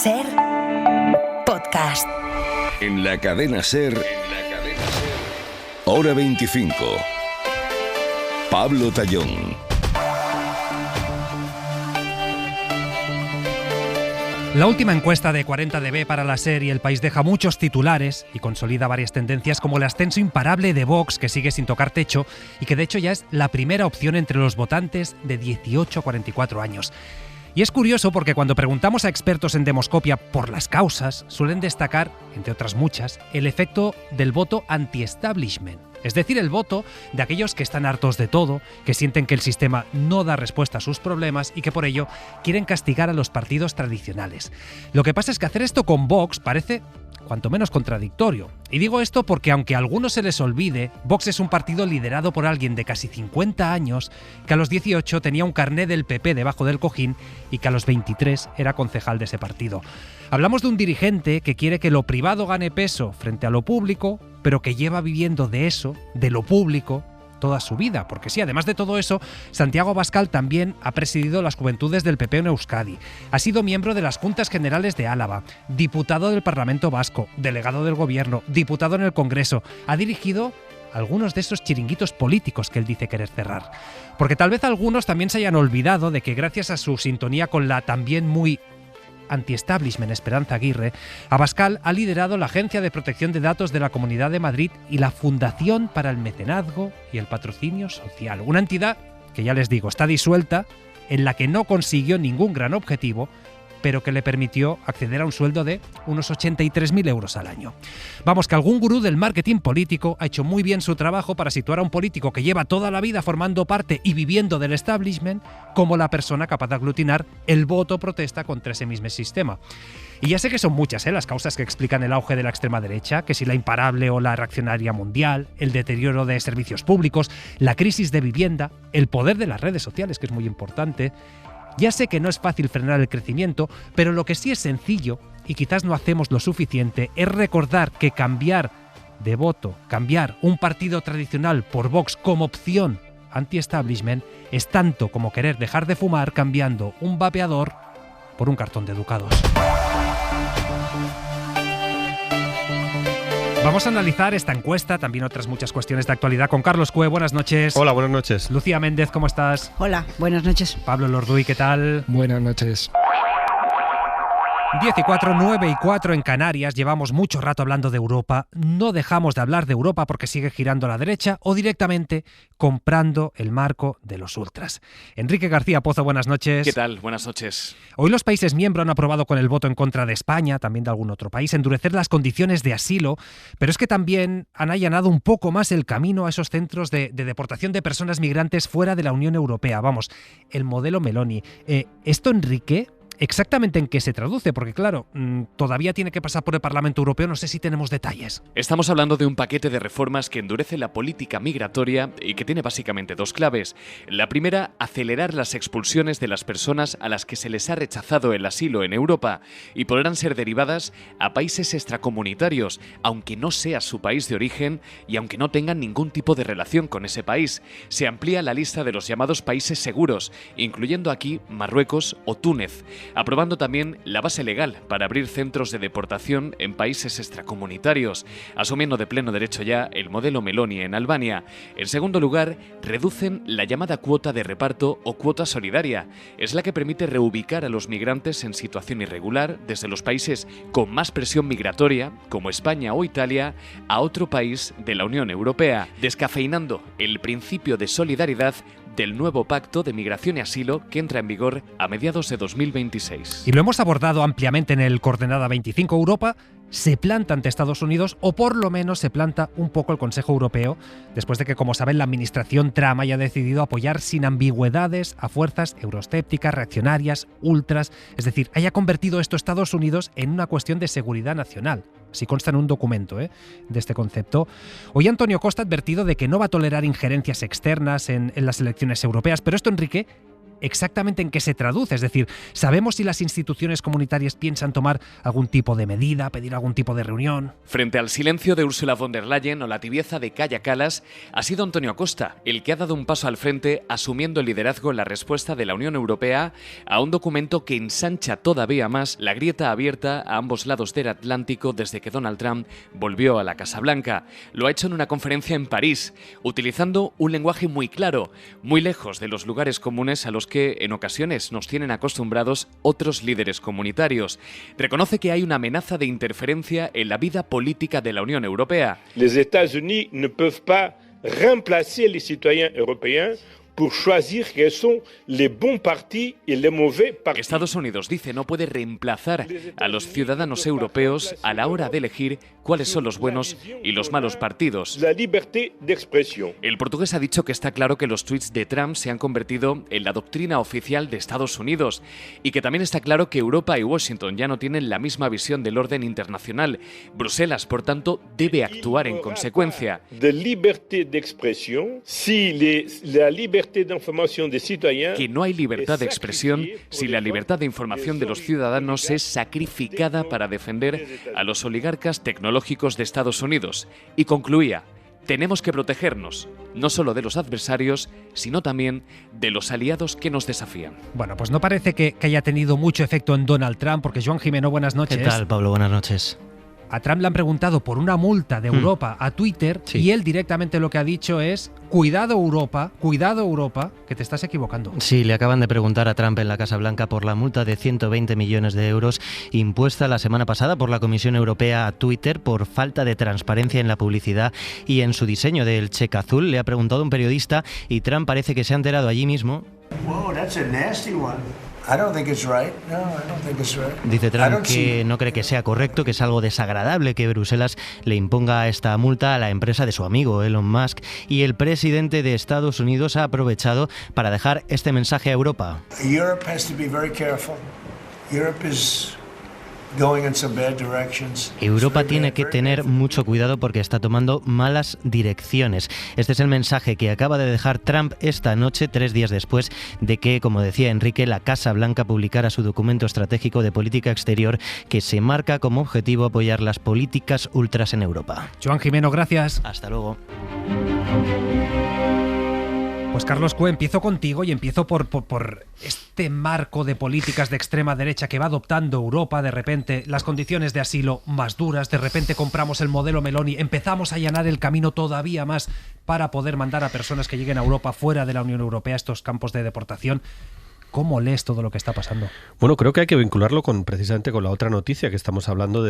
SER Podcast. En la cadena SER, Hora 25. Pablo Tallón. La última encuesta de 40DB para la SER y El País deja muchos titulares y consolida varias tendencias como el ascenso imparable de Vox, que sigue sin tocar techo y que de hecho ya es la primera opción entre los votantes de 18 a 44 años. Y es curioso porque cuando preguntamos a expertos en demoscopia por las causas, suelen destacar, entre otras muchas, el efecto del voto anti-establishment. Es decir, el voto de aquellos que están hartos de todo, que sienten que el sistema no da respuesta a sus problemas y que por ello quieren castigar a los partidos tradicionales. Lo que pasa es que hacer esto con Vox parece cuanto menos contradictorio. Y digo esto porque aunque a algunos se les olvide, Vox es un partido liderado por alguien de casi 50 años que a los 18 tenía un carné del PP debajo del cojín y que a los 23 era concejal de ese partido. Hablamos de un dirigente que quiere que lo privado gane peso frente a lo público, pero que lleva viviendo de eso, de lo público, toda su vida, porque sí, además de todo eso, Santiago Abascal también ha presidido las juventudes del PP en Euskadi, ha sido miembro de las Juntas Generales de Álava, diputado del Parlamento Vasco, delegado del Gobierno, diputado en el Congreso, ha dirigido algunos de esos chiringuitos políticos que él dice querer cerrar. Porque tal vez algunos también se hayan olvidado de que gracias a su sintonía con la también muy anti-establishment Esperanza Aguirre, Abascal ha liderado la Agencia de Protección de Datos de la Comunidad de Madrid y la Fundación para el Mecenazgo y el Patrocinio Social, una entidad que ya les digo está disuelta, en la que no consiguió ningún gran objetivo, pero que le permitió acceder a un sueldo de unos 83.000 euros al año. Vamos, que algún gurú del marketing político ha hecho muy bien su trabajo para situar a un político que lleva toda la vida formando parte y viviendo del establishment como la persona capaz de aglutinar el voto protesta contra ese mismo sistema. Y ya sé que son muchas las causas que explican el auge de la extrema derecha, que si la imparable ola reaccionaria mundial, el deterioro de servicios públicos, la crisis de vivienda, el poder de las redes sociales, que es muy importante. Ya sé que no es fácil frenar el crecimiento, pero lo que sí es sencillo, y quizás no hacemos lo suficiente, es recordar que cambiar de voto, cambiar un partido tradicional por Vox como opción anti-establishment, es tanto como querer dejar de fumar cambiando un vapeador por un cartón de Ducados. Vamos a analizar esta encuesta, también otras muchas cuestiones de actualidad con Carlos Cue. Buenas noches. Hola, buenas noches. Lucía Méndez, ¿cómo estás? Hola, buenas noches. Pablo Lorduy, ¿qué tal? Buenas noches. 10 y 4, 9 y 4 en Canarias. Llevamos mucho rato hablando de Europa. No dejamos de hablar de Europa porque sigue girando a la derecha o directamente comprando el marco de los ultras. Enrique García Pozo, buenas noches. ¿Qué tal? Buenas noches. Hoy los países miembros han aprobado con el voto en contra de España, también de algún otro país, endurecer las condiciones de asilo, pero es que también han allanado un poco más el camino a esos centros de deportación de personas migrantes fuera de la Unión Europea. Vamos, el modelo Meloni. Esto, Enrique, ¿exactamente en qué se traduce? Porque claro, todavía tiene que pasar por el Parlamento Europeo, no sé si tenemos detalles. Estamos hablando de un paquete de reformas que endurece la política migratoria y que tiene básicamente dos claves. La primera, acelerar las expulsiones de las personas a las que se les ha rechazado el asilo en Europa y podrán ser derivadas a países extracomunitarios, aunque no sea su país de origen y aunque no tengan ningún tipo de relación con ese país. Se amplía la lista de los llamados países seguros, incluyendo aquí Marruecos o Túnez, aprobando también la base legal para abrir centros de deportación en países extracomunitarios, asumiendo de pleno derecho ya el modelo Meloni en Albania. En segundo lugar, reducen la llamada cuota de reparto o cuota solidaria. Es la que permite reubicar a los migrantes en situación irregular desde los países con más presión migratoria, como España o Italia, a otro país de la Unión Europea, descafeinando el principio de solidaridad del nuevo Pacto de Migración y Asilo que entra en vigor a mediados de 2026. Y lo hemos abordado ampliamente en el Coordenada 25. Europa se planta ante Estados Unidos, o por lo menos se planta un poco el Consejo Europeo, después de que, como saben, la administración Trump haya decidido apoyar sin ambigüedades a fuerzas euroscépticas, reaccionarias, ultras, es decir, haya convertido esto Estados Unidos en una cuestión de seguridad nacional. Así consta en un documento de este concepto. Hoy Antonio Costa ha advertido de que no va a tolerar injerencias externas en las elecciones europeas, pero esto, Enrique, exactamente en qué se traduce. Es decir, ¿sabemos si las instituciones comunitarias piensan tomar algún tipo de medida, pedir algún tipo de reunión? Frente al silencio de Ursula von der Leyen o la tibieza de Kaja Kallas, ha sido Antonio Costa el que ha dado un paso al frente asumiendo el liderazgo en la respuesta de la Unión Europea a un documento que ensancha todavía más la grieta abierta a ambos lados del Atlántico desde que Donald Trump volvió a la Casa Blanca. Lo ha hecho en una conferencia en París, utilizando un lenguaje muy claro, muy lejos de los lugares comunes a los que en ocasiones nos tienen acostumbrados otros líderes comunitarios. Reconoce que hay una amenaza de interferencia en la vida política de la Unión Europea. Les États-Unis ne peuvent pas remplacer les citoyens européens pour choisir quels sont les bons partis et les mauvais partis. Estados Unidos, dice, no puede reemplazar a los ciudadanos europeos a la hora de elegir cuáles son los buenos y los malos partidos. La liberté d'expression. El portugués ha dicho que está claro que los tweets de Trump se han convertido en la doctrina oficial de Estados Unidos y que también está claro que Europa y Washington ya no tienen la misma visión del orden internacional. Bruselas, por tanto, debe actuar en consecuencia. De liberté d'expression si la liberté que no hay libertad de expresión si la libertad de información de los ciudadanos es sacrificada para defender a los oligarcas tecnológicos de Estados Unidos. Y concluía, tenemos que protegernos, no solo de los adversarios, sino también de los aliados que nos desafían. Bueno, pues no parece que haya tenido mucho efecto en Donald Trump, porque Joan Jimeno, buenas noches. ¿Qué tal, Pablo? Buenas noches. A Trump le han preguntado por una multa de Europa a Twitter y él directamente lo que ha dicho es cuidado Europa, que te estás equivocando. Sí, le acaban de preguntar a Trump en la Casa Blanca por la multa de 120 millones de euros impuesta la semana pasada por la Comisión Europea a Twitter por falta de transparencia en la publicidad y en su diseño del cheque azul. Le ha preguntado un periodista y Trump parece que se ha enterado allí mismo. Whoa, that's a nasty one. I don't think it's right. No, I don't think it's right. Dice Trump que no cree que sea correcto, que es algo desagradable que Bruselas le imponga esta multa a la empresa de su amigo Elon Musk, y el presidente de Estados Unidos ha aprovechado para dejar este mensaje a Europa. Europe has to be very careful. Europe is going in some bad directions. Europa tiene que tener mucho cuidado porque está tomando malas direcciones. Este es el mensaje que acaba de dejar Trump esta noche, 3 días después de que, como decía Enrique, la Casa Blanca publicara su documento estratégico de política exterior que se marca como objetivo apoyar las políticas ultras en Europa. Joan Jimeno, gracias. Hasta luego. Pues Carlos Cue, empiezo contigo y empiezo por este marco de políticas de extrema derecha que va adoptando Europa. De repente las condiciones de asilo más duras, de repente compramos el modelo Meloni, empezamos a allanar el camino todavía más para poder mandar a personas que lleguen a Europa fuera de la Unión Europea, estos campos de deportación. ¿Cómo lees todo lo que está pasando? Bueno, creo que hay que vincularlo precisamente con la otra noticia que estamos hablando,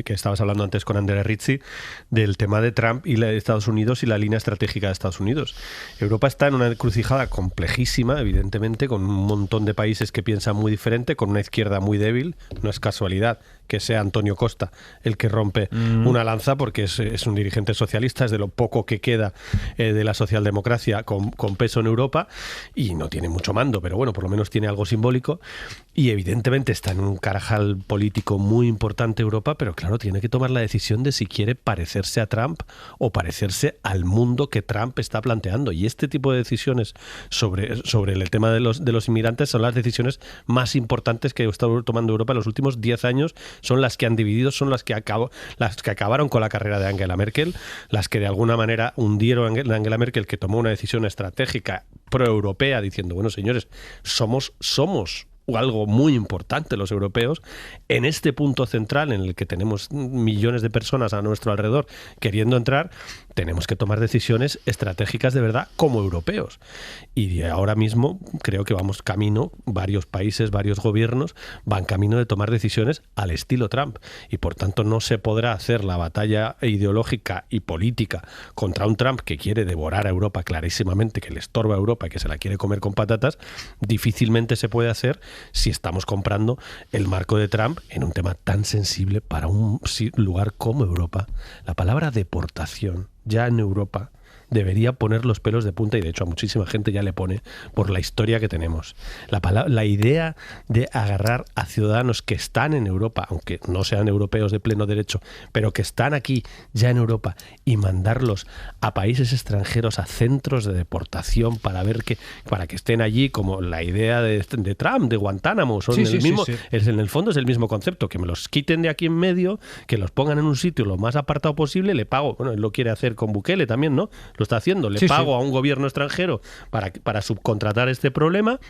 que estabas hablando antes con Andrea Rizzi, del tema de Trump y de Estados Unidos y la línea estratégica de Estados Unidos. Europa está en una encrucijada complejísima, evidentemente, con un montón de países que piensan muy diferente, con una izquierda muy débil. No es casualidad que sea Antonio Costa el que rompe una lanza, porque es un dirigente socialista, es de lo poco que queda de la socialdemocracia con peso en Europa, y no tiene mucho mando, pero bueno, por lo menos tiene algo simbólico, y evidentemente está en un carajal político muy importante Europa, pero claro, tiene que tomar la decisión de si quiere parecerse a Trump o parecerse al mundo que Trump está planteando, y este tipo de decisiones sobre el tema de los inmigrantes son las decisiones más importantes que ha estado tomando Europa en los últimos 10 años, son las que han dividido, son las que acabaron con la carrera de Angela Merkel, las que de alguna manera hundieron a Angela Merkel, que tomó una decisión estratégica proeuropea diciendo, bueno, señores, somos algo muy importante los europeos, en este punto central en el que tenemos millones de personas a nuestro alrededor queriendo entrar, tenemos que tomar decisiones estratégicas de verdad como europeos. Y ahora mismo creo que vamos camino, varios países, varios gobiernos van camino de tomar decisiones al estilo Trump. Y por tanto no se podrá hacer la batalla ideológica y política contra un Trump que quiere devorar a Europa clarísimamente, que le estorba a Europa y que se la quiere comer con patatas. Difícilmente se puede hacer si estamos comprando el marco de Trump en un tema tan sensible para un lugar como Europa. La palabra deportación ya en Europa debería poner los pelos de punta, y de hecho a muchísima gente ya le pone por la historia que tenemos. La idea de agarrar a ciudadanos que están en Europa, aunque no sean europeos de pleno derecho, pero que están aquí ya en Europa, y mandarlos a países extranjeros, a centros de deportación para que estén allí, como la idea de Trump, de Guantánamo, son en el fondo es el mismo concepto, que me los quiten de aquí en medio, que los pongan en un sitio lo más apartado posible, le pago, bueno, él lo quiere hacer con Bukele también, ¿no? Lo está haciendo, le pago a un gobierno extranjero para subcontratar este problema,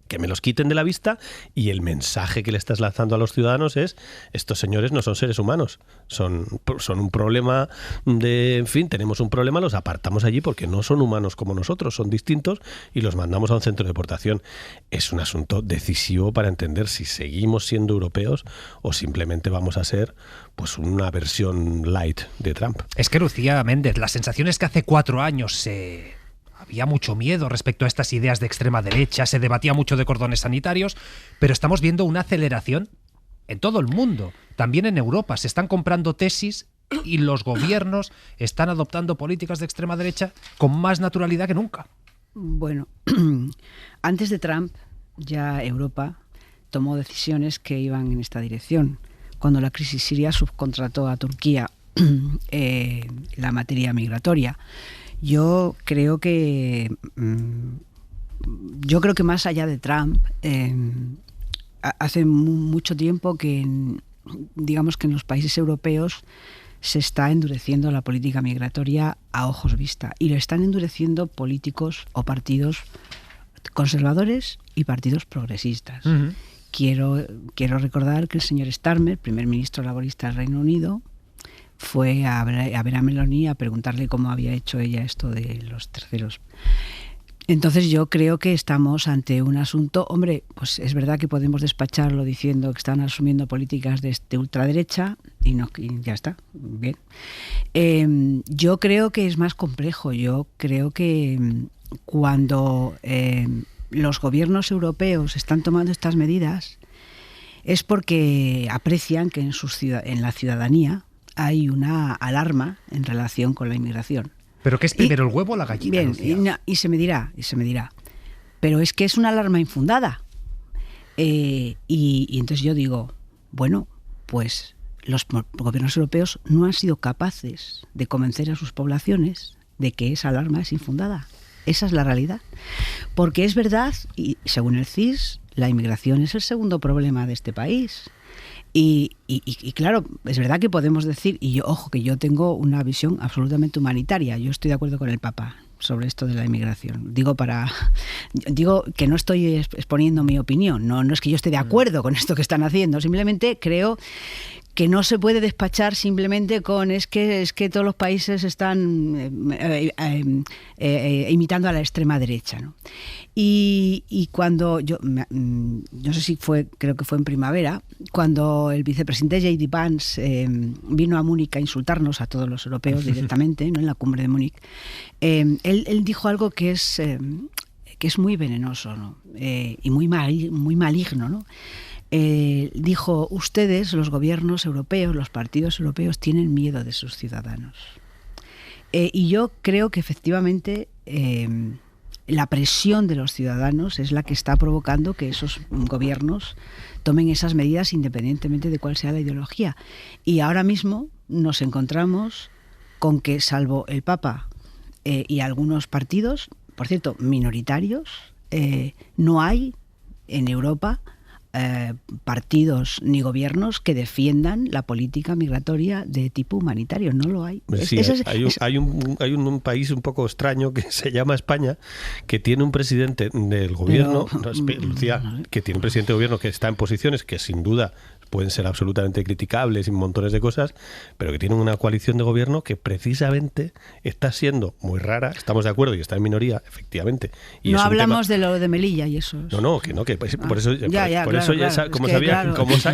que me los quiten de la vista, y el mensaje que le estás lanzando a los ciudadanos es: estos señores no son seres humanos, son un problema tenemos un problema, los apartamos allí porque no son humanos como nosotros, son distintos, y los mandamos a un centro de deportación. Es un asunto decisivo para entender si seguimos siendo europeos o simplemente vamos a ser pues una versión light de Trump. Es que, Lucía Méndez, la sensación es que hace 4 años había mucho miedo respecto a estas ideas de extrema derecha, se debatía mucho de cordones sanitarios, pero estamos viendo una aceleración en todo el mundo, también en Europa. Se están comprando tesis y los gobiernos están adoptando políticas de extrema derecha con más naturalidad que nunca. Bueno, antes de Trump ya Europa tomó decisiones que iban en esta dirección. Cuando la crisis siria subcontrató a Turquía la materia migratoria. Yo creo que más allá de Trump, hace mucho tiempo que digamos que en los países europeos se está endureciendo la política migratoria a ojos vista, y lo están endureciendo políticos o partidos conservadores y partidos progresistas. Uh-huh. Quiero recordar que el señor Starmer, primer ministro laborista del Reino Unido, fue a ver a Meloni a preguntarle cómo había hecho ella esto de los terceros. Entonces yo creo que estamos ante un asunto, hombre, pues es verdad que podemos despacharlo diciendo que están asumiendo políticas de ultraderecha y ya está, bien. Yo creo que es más complejo. Yo creo que cuando los gobiernos europeos están tomando estas medidas es porque aprecian que en la ciudadanía hay una alarma en relación con la inmigración. ¿Pero qué es primero, el huevo o la gallina? Bien, y se me dirá. Pero es que es una alarma infundada. Y entonces yo digo, bueno, pues los gobiernos europeos no han sido capaces de convencer a sus poblaciones de que esa alarma es infundada. Esa es la realidad. Porque es verdad, y según el CIS, la inmigración es el segundo problema de este país. Y claro, es verdad que podemos decir, y ojo, que yo tengo una visión absolutamente humanitaria. Yo estoy de acuerdo con el Papa sobre esto de la inmigración. Digo que no estoy exponiendo mi opinión, no es que yo esté de acuerdo con esto que están haciendo, simplemente creo que no se puede despachar simplemente con es que todos los países están imitando a la extrema derecha, ¿no? Y cuando no sé si creo que fue en primavera, cuando el vicepresidente J.D. Vance vino a Múnich a insultarnos a todos los europeos directamente, ¿no?, en la cumbre de Múnich, él dijo algo que es muy venenoso, ¿no? Y muy maligno, ¿no? Dijo: ustedes, los gobiernos europeos, los partidos europeos, tienen miedo de sus ciudadanos. Y yo creo que efectivamente la presión de los ciudadanos es la que está provocando que esos gobiernos tomen esas medidas independientemente de cuál sea la ideología. Y ahora mismo nos encontramos con que, salvo el Papa y algunos partidos, por cierto, minoritarios, no hay en Europa partidos ni gobiernos que defiendan la política migratoria de tipo humanitario. No lo hay. Sí, hay un país un poco extraño que se llama España, que tiene un presidente del gobierno, Lucía, que tiene un presidente de gobierno que está en posiciones que sin duda pueden ser absolutamente criticables y montones de cosas, pero que tiene una coalición de gobierno que precisamente está siendo muy rara. Estamos de acuerdo y está en minoría, efectivamente. Y no hablamos de lo de Melilla y eso. Por eso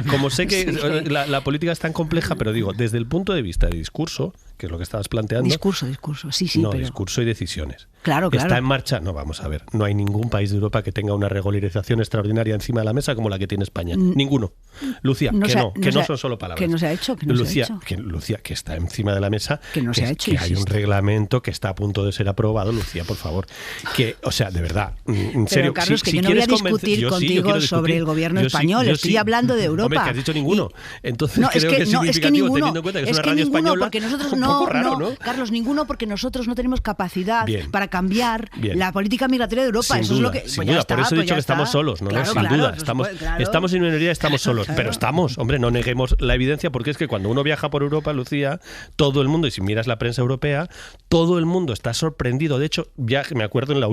como sé que la política es tan compleja, pero digo, desde el punto de vista de discurso, que es lo que estabas planteando. Discurso, sí, no, pero... discurso y decisiones. Claro. ¿Está en marcha? No, vamos a ver. No hay ningún país de Europa que tenga una regularización extraordinaria encima de la mesa como la que tiene España. Ninguno. Lucía, que no son solo palabras. Que no se ha hecho. Lucía, que está encima de la mesa. Que no se ha hecho. Que hay un reglamento que está a punto de ser aprobado, Lucía, por favor. Que, o sea, de verdad, en serio. Pero, Carlos, que yo no voy a discutir contigo sobre el gobierno español. Estoy hablando de Europa. Hombre, que has dicho ninguno. Entonces creo que es significativo, teniendo en cuenta que es una radio española. Porque nosotros un poco raro, ¿no? Carlos, ninguno, porque nosotros no tenemos capacidad para cambiar la política migratoria de Europa. Sin eso duda, es lo que. Sin duda, por eso he dicho que estamos solos, ¿no? Claro, sin duda. Claro. Estamos en minoría, estamos solos. Pero estamos, hombre, no neguemos la evidencia, porque es que cuando uno viaja por Europa, Lucía, todo el mundo, y si miras la prensa europea, todo el mundo está sorprendido. De hecho, ya me acuerdo en la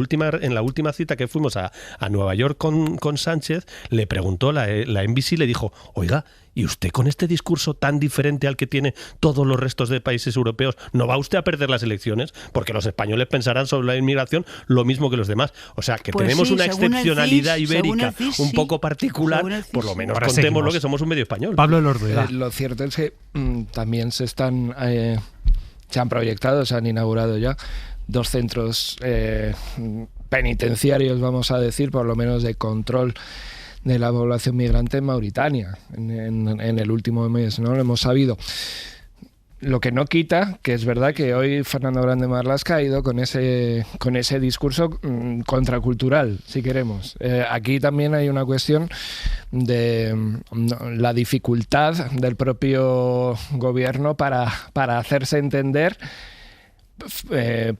última cita que fuimos a Nueva York con Sánchez, le preguntó la NBC, le dijo, oiga, ¿y usted con este discurso tan diferente al que tiene todos los restos de países europeos, no va usted a perder las elecciones? Porque los españoles pensarán sobre la inmigración lo mismo que los demás. O sea, que tenemos una excepcionalidad ibérica un poco particular, por lo menos contémoslo, que somos un medio español. Pablo Elorduega. Lo cierto es que también se han proyectado, se han inaugurado ya 2 centros penitenciarios, vamos a decir, por lo menos de control de la población migrante en Mauritania en el último mes, ¿no? Lo hemos sabido. Lo que no quita que es verdad que hoy Fernando Grande Marlaska ha ido con ese discurso contracultural, si queremos. Aquí también hay una cuestión de la dificultad del propio gobierno para hacerse entender.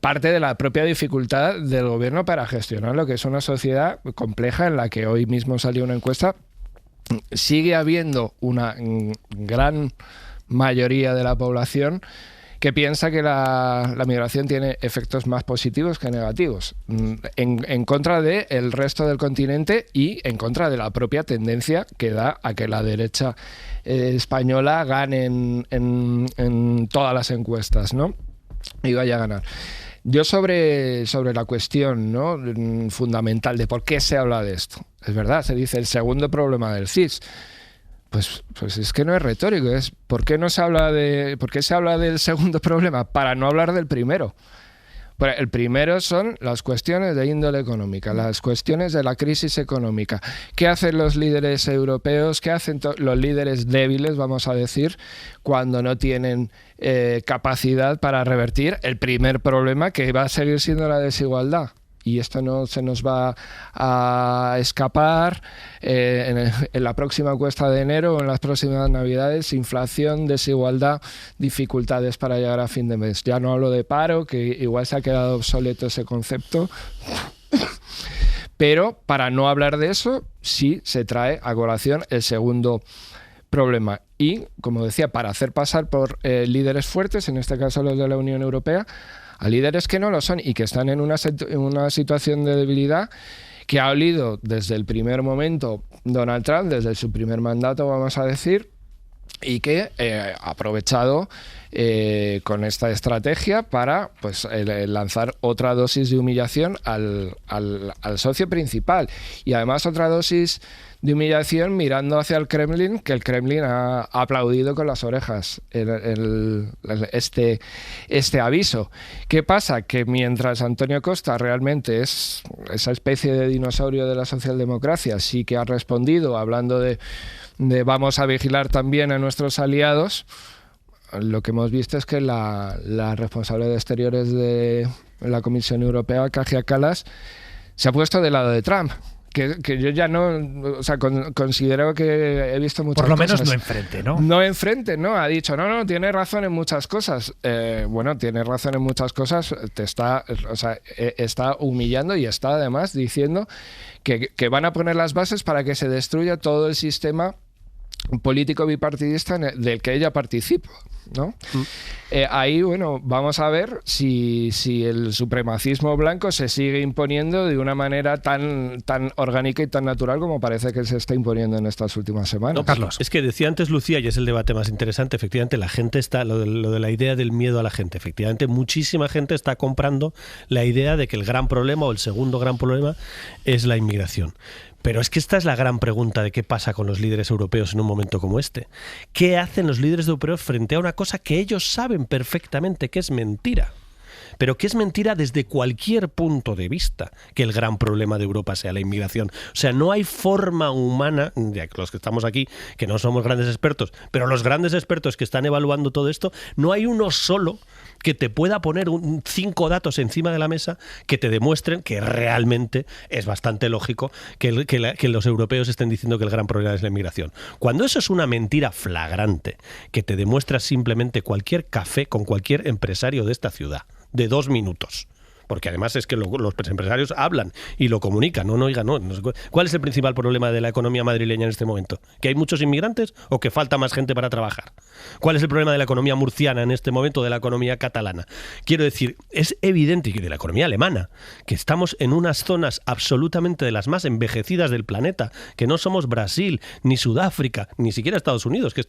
Parte de la propia dificultad del gobierno para gestionar lo que es una sociedad compleja, en la que hoy mismo salió una encuesta. Sigue habiendo una gran mayoría de la población que piensa que la migración tiene efectos más positivos que negativos, en contra del resto del continente y en contra de la propia tendencia que da a que la derecha española gane en todas las encuestas, ¿no? Y vaya a ganar. Yo sobre la cuestión, ¿no?, fundamental de por qué se habla de esto. Es verdad, se dice el segundo problema del CIS. Pues es que no es retórico, es ¿por qué se habla del segundo problema? Para no hablar del primero. El primero son las cuestiones de índole económica, las cuestiones de la crisis económica. ¿Qué hacen los líderes europeos? ¿Qué hacen los líderes débiles, vamos a decir, cuando no tienen capacidad para revertir el primer problema, que va a seguir siendo la desigualdad? Y esto no se nos va a escapar en la próxima encuesta de enero o en las próximas navidades. Inflación, desigualdad, dificultades para llegar a fin de mes. Ya no hablo de paro, que igual se ha quedado obsoleto ese concepto. Pero para no hablar de eso, sí se trae a colación el segundo problema. Y, como decía, para hacer pasar por líderes fuertes, en este caso los de la Unión Europea, a líderes que no lo son y que están en una situación de debilidad, que ha olido desde el primer momento Donald Trump, desde su primer mandato, vamos a decir, y que ha aprovechado con esta estrategia para lanzar otra dosis de humillación al socio principal. Y además otra dosis de humillación mirando hacia el Kremlin, que el Kremlin ha aplaudido con las orejas este aviso. ¿Qué pasa? Que mientras Antonio Costa realmente es esa especie de dinosaurio de la socialdemocracia, sí que ha respondido hablando de vamos a vigilar también a nuestros aliados, lo que hemos visto es que la responsable de Exteriores de la Comisión Europea, Kaja Kallas, se ha puesto del lado de Trump. Que yo ya no, o sea, considero que he visto muchas cosas. Por lo menos no enfrente, ¿no? No enfrente, ¿no? Ha dicho, no, tiene razón en muchas cosas. Bueno, tiene razón en muchas cosas, está humillando y está además diciendo que van a poner las bases para que se destruya todo el sistema político bipartidista del que ella participa, ¿no? Ahí, bueno, vamos a ver si el supremacismo blanco se sigue imponiendo de una manera tan orgánica y tan natural como parece que se está imponiendo en estas últimas semanas. No, Carlos. Es que decía antes Lucía, y es el debate más interesante, efectivamente la gente está, lo de la idea del miedo a la gente, efectivamente muchísima gente está comprando la idea de que el gran problema o el segundo gran problema es la inmigración. Pero es que esta es la gran pregunta de qué pasa con los líderes europeos en un momento como este. ¿Qué hacen los líderes europeos frente a una cosa que ellos saben perfectamente que es mentira? Pero que es mentira desde cualquier punto de vista, que el gran problema de Europa sea la inmigración. O sea, no hay forma humana, ya que los que estamos aquí, que no somos grandes expertos, pero los grandes expertos que están evaluando todo esto, no hay uno solo que te pueda poner 5 datos encima de la mesa que te demuestren que realmente es bastante lógico que los europeos estén diciendo que el gran problema es la inmigración. Cuando eso es una mentira flagrante, que te demuestra simplemente cualquier café con cualquier empresario de esta ciudad, de 2 minutos. Porque además es que los empresarios hablan y lo comunican. No sé ¿cuál es el principal problema de la economía madrileña en este momento? ¿Que hay muchos inmigrantes o que falta más gente para trabajar? ¿Cuál es el problema de la economía murciana en este momento, de la economía catalana? Quiero decir, es evidente, y de la economía alemana, que estamos en unas zonas absolutamente de las más envejecidas del planeta, que no somos Brasil, ni Sudáfrica, ni siquiera Estados Unidos, que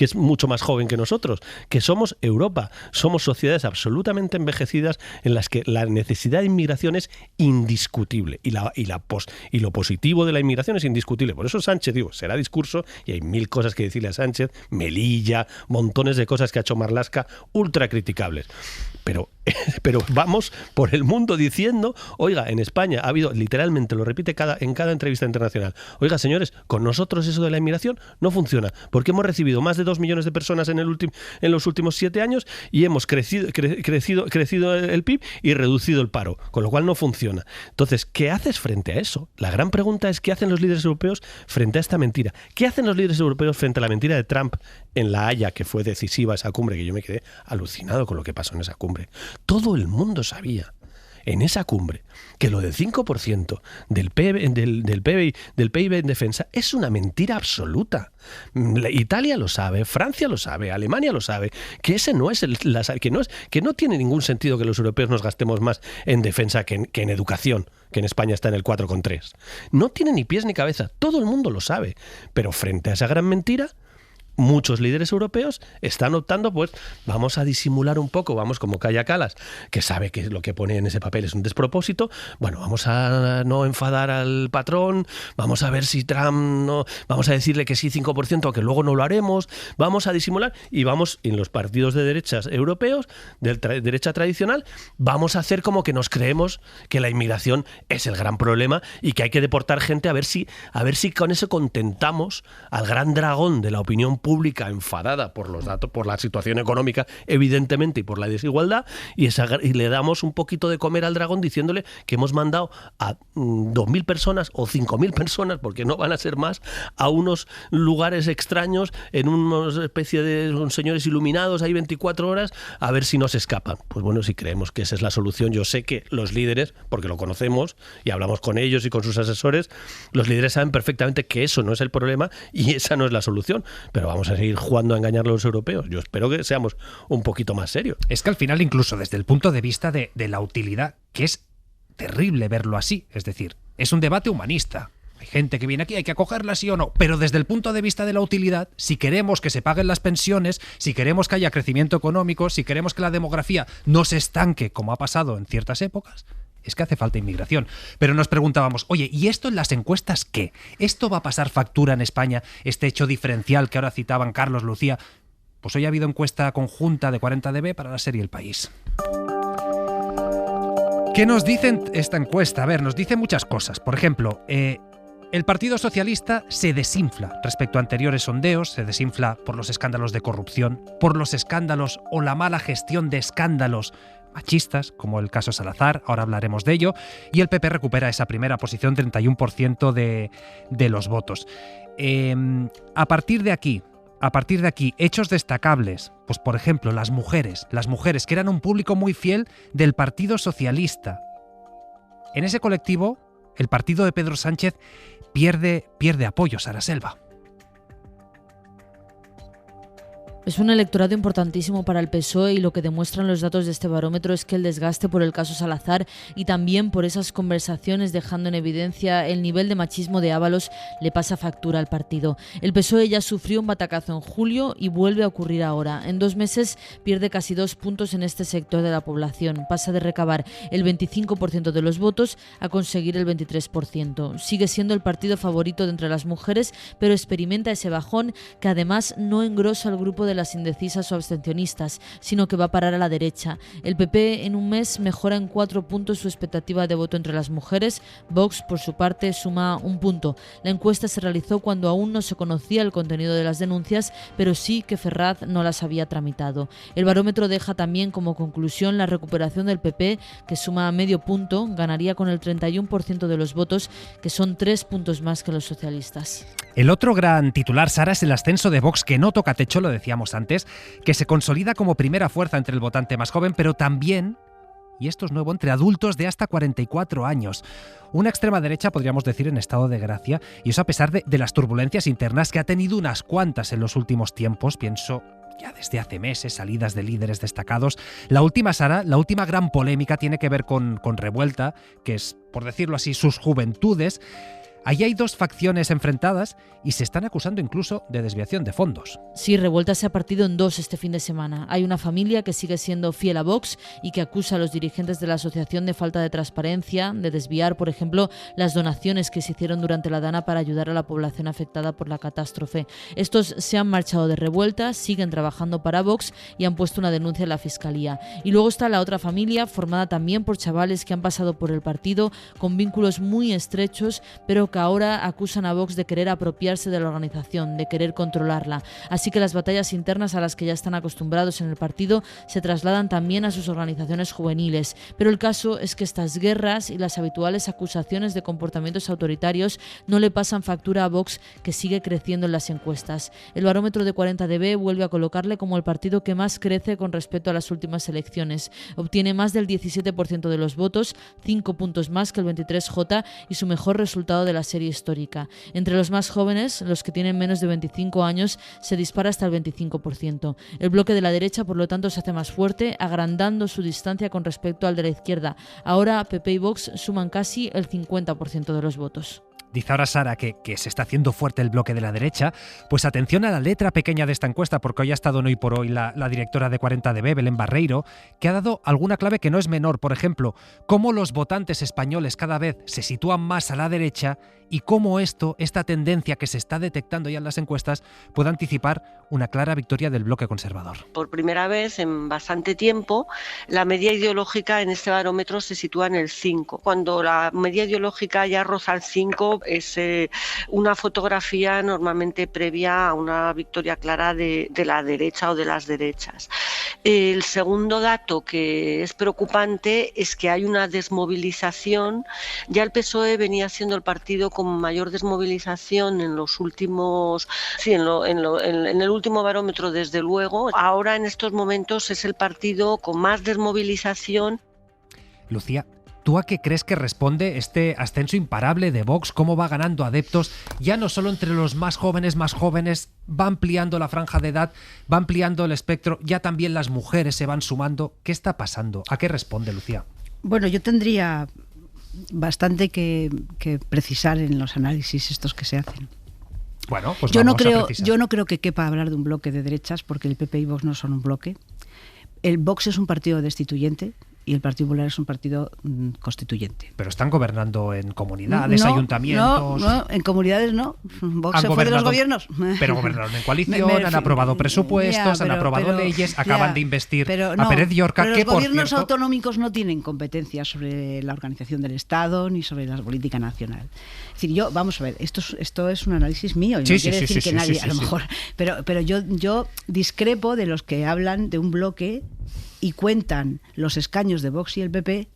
es mucho más joven que nosotros, que somos Europa. Somos sociedades absolutamente envejecidas en las que la necesidad de inmigración es indiscutible y lo positivo de la inmigración es indiscutible. Por eso Sánchez, será discurso y hay 1000 cosas que decirle a Sánchez, Melilla, montones de cosas que ha hecho Marlaska ultra criticables. Pero vamos por el mundo diciendo, oiga, en España ha habido, literalmente lo repite en cada entrevista internacional, oiga, señores, con nosotros eso de la inmigración no funciona, porque hemos recibido más de 2 millones de personas en los últimos 7 años y hemos crecido el PIB y reducido el paro, con lo cual no funciona. Entonces, ¿qué haces frente a eso? La gran pregunta es, ¿qué hacen los líderes europeos frente a esta mentira? ¿Qué hacen los líderes europeos frente a la mentira de Trump en La Haya, que fue decisiva esa cumbre, que yo me quedé alucinado con lo que pasó en esa cumbre? Todo el mundo sabía en esa cumbre que lo del 5% del PIB en defensa es una mentira absoluta. Italia lo sabe, Francia lo sabe, Alemania lo sabe, que ese no es que no tiene ningún sentido que los europeos nos gastemos más en defensa que en educación, que en España está en el 4,3. No tiene ni pies ni cabeza, todo el mundo lo sabe, pero frente a esa gran mentira, muchos líderes europeos están optando, pues vamos a disimular un poco, vamos como Kaja Kallas, que sabe que lo que pone en ese papel es un despropósito, bueno, vamos a no enfadar al patrón, vamos a ver si Trump no, vamos a decirle que sí 5%, aunque luego no lo haremos, vamos a disimular y vamos en los partidos de derechas europeos, de derecha tradicional, vamos a hacer como que nos creemos que la inmigración es el gran problema y que hay que deportar gente a ver si con eso contentamos al gran dragón de la opinión pública enfadada por los datos, por la situación económica, evidentemente, y por la desigualdad, y le damos un poquito de comer al dragón diciéndole que hemos mandado a 2.000 personas o 5.000 personas, porque no van a ser más, a unos lugares extraños, en una especie de señores iluminados, ahí 24 horas, a ver si no se escapan. Pues bueno, si creemos que esa es la solución, yo sé que los líderes, porque lo conocemos y hablamos con ellos y con sus asesores, los líderes saben perfectamente que eso no es el problema y esa no es la solución, pero vamos a seguir jugando a engañar a los europeos. Yo espero que seamos un poquito más serios. Es que al final, incluso desde el punto de vista de la utilidad, que es terrible verlo así, es decir, es un debate humanista. Hay gente que viene aquí, hay que acogerla sí o no, pero desde el punto de vista de la utilidad, si queremos que se paguen las pensiones, si queremos que haya crecimiento económico, si queremos que la demografía no se estanque como ha pasado en ciertas épocas, es que hace falta inmigración. Pero nos preguntábamos, oye, ¿y esto en las encuestas qué? ¿Esto va a pasar factura en España? Este hecho diferencial que ahora citaban Carlos, Lucía. Pues hoy ha habido encuesta conjunta de 40DB para la serie El País. ¿Qué nos dicen esta encuesta? A ver, nos dice muchas cosas. Por ejemplo, el Partido Socialista se desinfla respecto a anteriores sondeos, se desinfla por los escándalos de corrupción, por los escándalos o la mala gestión de escándalos machistas, como el caso Salazar, ahora hablaremos de ello, y el PP recupera esa primera posición, 31% de los votos. A partir de aquí, hechos destacables, pues por ejemplo, las mujeres que eran un público muy fiel del Partido Socialista. En ese colectivo, el partido de Pedro Sánchez pierde apoyo, Sara Selva. Es un electorado importantísimo para el PSOE y lo que demuestran los datos de este barómetro es que el desgaste por el caso Salazar y también por esas conversaciones dejando en evidencia el nivel de machismo de Ábalos le pasa factura al partido. El PSOE ya sufrió un batacazo en julio y vuelve a ocurrir ahora. En 2 meses pierde casi 2 puntos en este sector de la población. Pasa de recabar el 25% de los votos a conseguir el 23%. Sigue siendo el partido favorito de entre las mujeres, pero experimenta ese bajón que además no engrosa el grupo de las indecisas o abstencionistas, sino que va a parar a la derecha. El PP en un mes mejora en 4 puntos su expectativa de voto entre las mujeres. Vox, por su parte, suma 1 punto. La encuesta se realizó cuando aún no se conocía el contenido de las denuncias, pero sí que Ferraz no las había tramitado. El barómetro deja también como conclusión la recuperación del PP, que suma medio punto, ganaría con el 31% de los votos, que son 3 puntos más que los socialistas. El otro gran titular, Sara, es el ascenso de Vox, que no toca techo, lo decíamos antes, que se consolida como primera fuerza entre el votante más joven, pero también, y esto es nuevo, entre adultos de hasta 44 años. Una extrema derecha, podríamos decir, en estado de gracia, y eso a pesar de las turbulencias internas que ha tenido unas cuantas en los últimos tiempos, pienso ya desde hace meses, salidas de líderes destacados. La última, Sara, la última gran polémica tiene que ver con Revuelta, que es, por decirlo así, sus juventudes. Ahí hay 2 facciones enfrentadas y se están acusando incluso de desviación de fondos. Sí, Revuelta se ha partido en 2 este fin de semana. Hay una familia que sigue siendo fiel a Vox y que acusa a los dirigentes de la asociación de falta de transparencia, de desviar, por ejemplo, las donaciones que se hicieron durante la Dana para ayudar a la población afectada por la catástrofe. Estos se han marchado de Revuelta, siguen trabajando para Vox y han puesto una denuncia en la Fiscalía. Y luego está la otra familia, formada también por chavales que han pasado por el partido con vínculos muy estrechos, pero que ahora acusan a Vox de querer apropiarse de la organización, de querer controlarla. Así que las batallas internas a las que ya están acostumbrados en el partido se trasladan también a sus organizaciones juveniles. Pero el caso es que estas guerras y las habituales acusaciones de comportamientos autoritarios no le pasan factura a Vox, que sigue creciendo en las encuestas. El barómetro de 40dB vuelve a colocarle como el partido que más crece con respecto a las últimas elecciones. Obtiene más del 17% de los votos, 5 puntos más que el 23J y su mejor resultado de la serie histórica. Entre los más jóvenes, los que tienen menos de 25 años, se dispara hasta el 25%. El bloque de la derecha, por lo tanto, se hace más fuerte, agrandando su distancia con respecto al de la izquierda. Ahora PP y Vox suman casi el 50% de los votos. Dice ahora Sara que se está haciendo fuerte el bloque de la derecha. Pues atención a la letra pequeña de esta encuesta, porque hoy ha estado en Hoy por Hoy la directora de 40dB, Belén Barreiro, que ha dado alguna clave que no es menor. Por ejemplo, cómo los votantes españoles cada vez se sitúan más a la derecha y cómo esta tendencia que se está detectando ya en las encuestas, puede anticipar una clara victoria del bloque conservador. Por primera vez en bastante tiempo, la media ideológica en este barómetro se sitúa en el 5. Cuando la media ideológica ya roza el 5, es una fotografía normalmente previa a una victoria clara de la derecha o de las derechas. El segundo dato que es preocupante es que hay una desmovilización. Ya el PSOE venía siendo el partido con mayor desmovilización en los últimos, en el último barómetro, desde luego. Ahora, en estos momentos, es el partido con más desmovilización. Lucía, ¿tú a qué crees que responde este ascenso imparable de Vox? ¿Cómo va ganando adeptos? Ya no solo entre los más jóvenes, va ampliando la franja de edad, va ampliando el espectro, ya también las mujeres se van sumando. ¿Qué está pasando? ¿A qué responde, Lucía? Bueno, yo tendría bastante que precisar en los análisis estos que se hacen. Bueno, pues yo no creo que quepa hablar de un bloque de derechas, porque el PP y Vox no son un bloque. El Vox es un partido destituyente y el Partido Popular es un partido constituyente. Pero están gobernando en comunidades, ayuntamientos... No, en comunidades no. Vox se fue de los gobiernos. Pero gobernaron en coalición, han aprobado presupuestos, han aprobado leyes, acaban de investir a Pérez Llorca. Pero los gobiernos autonómicos no tienen competencias sobre la organización del Estado ni sobre la política nacional. Es decir, vamos a ver, esto es un análisis mío, y no quiere decir que nadie, a lo mejor... Pero yo discrepo de los que hablan de un bloque y cuentan los escaños de Vox y el PP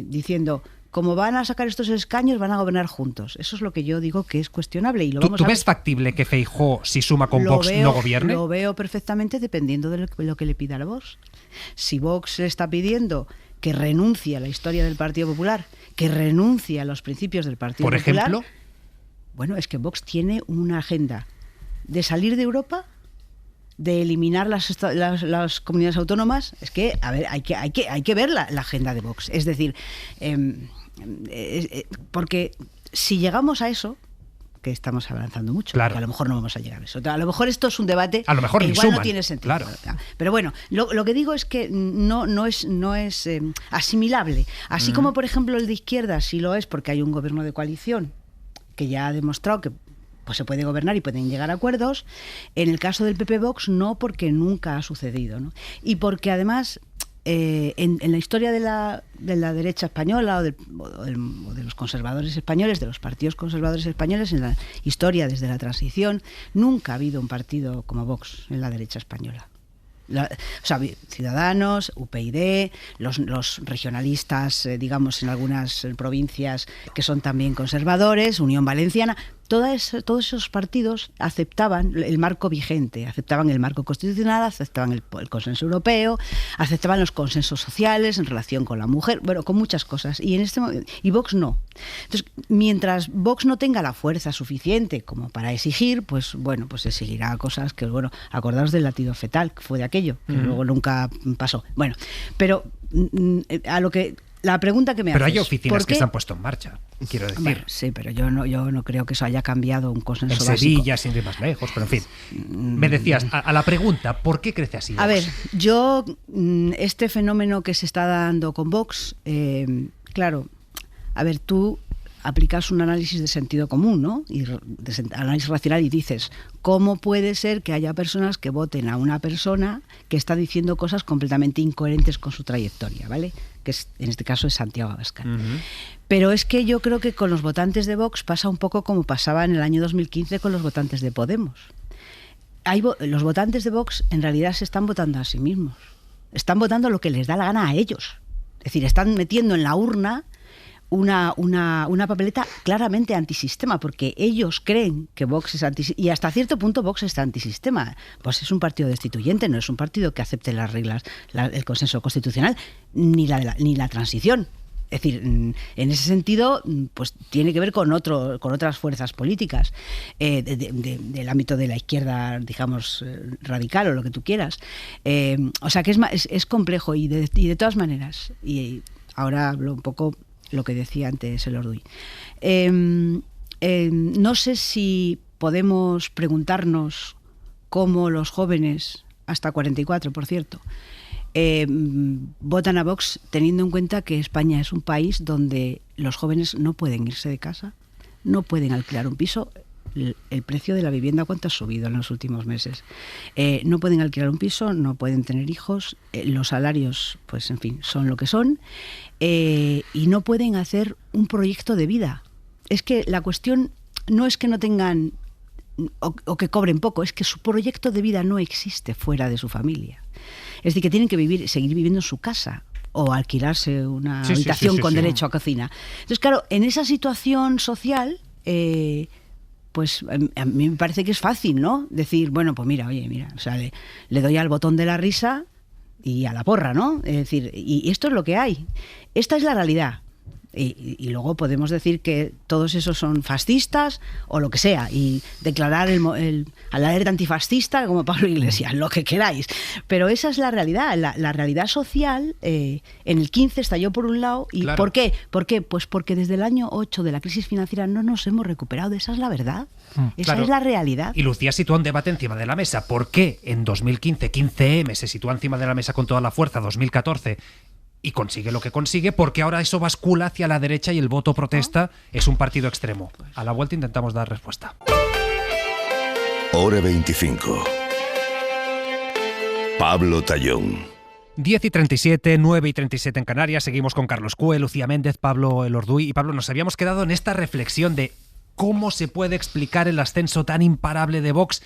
diciendo, como van a sacar estos escaños, van a gobernar juntos. Eso es lo que yo digo que es cuestionable. Y ¿Tú ves factible que Feijóo, si suma con Vox, no gobierne? Lo veo perfectamente, dependiendo de lo que le pida a Vox. Si Vox le está pidiendo que renuncie a la historia del Partido Popular, que renuncie a los principios del Partido Popular... ¿Por ejemplo? Bueno, es que Vox tiene una agenda de salir de Europa de eliminar las comunidades autónomas, es que, a ver, hay que ver la agenda de Vox. Es decir, porque si llegamos a eso, que estamos avanzando mucho, claro, que a lo mejor no vamos a llegar a eso. A lo mejor esto es un debate a lo mejor que igual suman, no tiene sentido. Claro. Pero bueno, lo que digo es que no es asimilable. Así como, por ejemplo, el de izquierda sí lo es porque hay un gobierno de coalición que ya ha demostrado que pues se puede gobernar y pueden llegar a acuerdos. En el caso del PP Vox no, porque nunca ha sucedido, ¿no? Y porque además en la historia de la derecha española o de los conservadores españoles, de los partidos conservadores españoles, en la historia desde la transición, nunca ha habido un partido como Vox en la derecha española. O sea, Ciudadanos, UPyD, los regionalistas, digamos, en algunas provincias que son también conservadores, Unión Valenciana, todos esos partidos aceptaban el marco vigente, aceptaban el marco constitucional, aceptaban el consenso europeo, aceptaban los consensos sociales en relación con la mujer, bueno, con muchas cosas. Y Vox no. Entonces, mientras Vox no tenga la fuerza suficiente como para exigir, pues bueno, pues exigirá cosas que, bueno, acordaos del latido fetal, que fue de aquello, que luego nunca pasó. Bueno, pero a lo que... La pregunta que me haces... Pero hay oficinas que se han puesto en marcha, quiero decir. Bueno, sí, pero yo no creo que eso haya cambiado un consenso básico. En Sevilla, sin ir más lejos, pero en fin. Me decías, a la pregunta, ¿por qué crece así Vox? A ver, este fenómeno que se está dando con Vox, claro, a ver, tú aplicas un análisis de sentido común, ¿no? Y análisis racional y dices, ¿cómo puede ser que haya personas que voten a una persona que está diciendo cosas completamente incoherentes con su trayectoria, ¿vale? Que en este caso es Santiago Abascal. Pero es que yo creo que con los votantes de Vox pasa un poco como pasaba en el año 2015 con los votantes de Podemos. Los votantes de Vox en realidad se están votando a sí mismos. Están votando lo que les da la gana a ellos. Es decir, están metiendo en la urna una papeleta claramente antisistema, porque ellos creen que Vox es antisistema, y hasta cierto punto Vox es antisistema. Pues es un partido destituyente, no es un partido que acepte las reglas, el consenso constitucional, ni la transición. Es decir, en ese sentido, pues tiene que ver con otras fuerzas políticas del ámbito de la izquierda, digamos, radical o lo que tú quieras. O sea que es complejo y de todas maneras, y ahora hablo un poco lo que decía antes el Orduy. No sé si podemos preguntarnos cómo los jóvenes, hasta 44 por cierto, votan a Vox teniendo en cuenta que España es un país donde los jóvenes no pueden irse de casa, no pueden alquilar un piso. El precio de la vivienda, ¿cuánto ha subido en los últimos meses? No pueden alquilar un piso, no pueden tener hijos, los salarios, pues en fin, son lo que son, y no pueden hacer un proyecto de vida. Es que la cuestión no es que no tengan o que cobren poco, es que su proyecto de vida no existe fuera de su familia. Es decir, que tienen que seguir viviendo en su casa o alquilarse una habitación con derecho a cocina. Entonces, claro, en esa situación social... pues a mí me parece que es fácil, ¿no? Decir, bueno, pues mira, o sea, le doy al botón de la risa y a la porra, ¿no? Es decir, y esto es lo que hay. Esta es la realidad. Y luego podemos decir que todos esos son fascistas o lo que sea, y declarar a la alerta antifascista como Pablo Iglesias, lo que queráis. Pero esa es la realidad. La realidad social en el 15 estalló por un lado. ¿Y claro. ¿Por qué? ¿Por qué? Pues porque desde el año 8 de la crisis financiera no nos hemos recuperado. Esa es la verdad. Esa es la realidad. Y Lucía sitúa un debate encima de la mesa. ¿Por qué en 2015 15M se sitúa encima de la mesa con toda la fuerza, 2014... y consigue lo que consigue, porque ahora eso bascula hacia la derecha y el voto protesta es un partido extremo? A la vuelta intentamos dar respuesta. Hora 25. Pablo Tallón. 10:37, 9:37 en Canarias. Seguimos con Carlos Cue, Lucía Méndez, Pablo Elorduy. Y Pablo, nos habíamos quedado en esta reflexión de cómo se puede explicar el ascenso tan imparable de Vox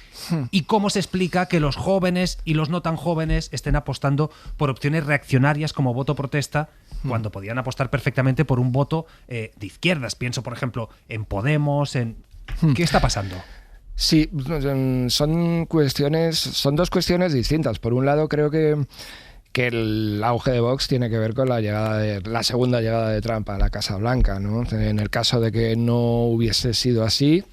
y cómo se explica que los jóvenes y los no tan jóvenes estén apostando por opciones reaccionarias como voto protesta cuando podían apostar perfectamente por un voto de izquierdas. Pienso, por ejemplo, en Podemos, ¿Qué está pasando? Sí, son dos cuestiones distintas. Por un lado, creo que el auge de Vox tiene que ver con la segunda llegada de Trump a la Casa Blanca, ¿no? En el caso de que no hubiese sido así,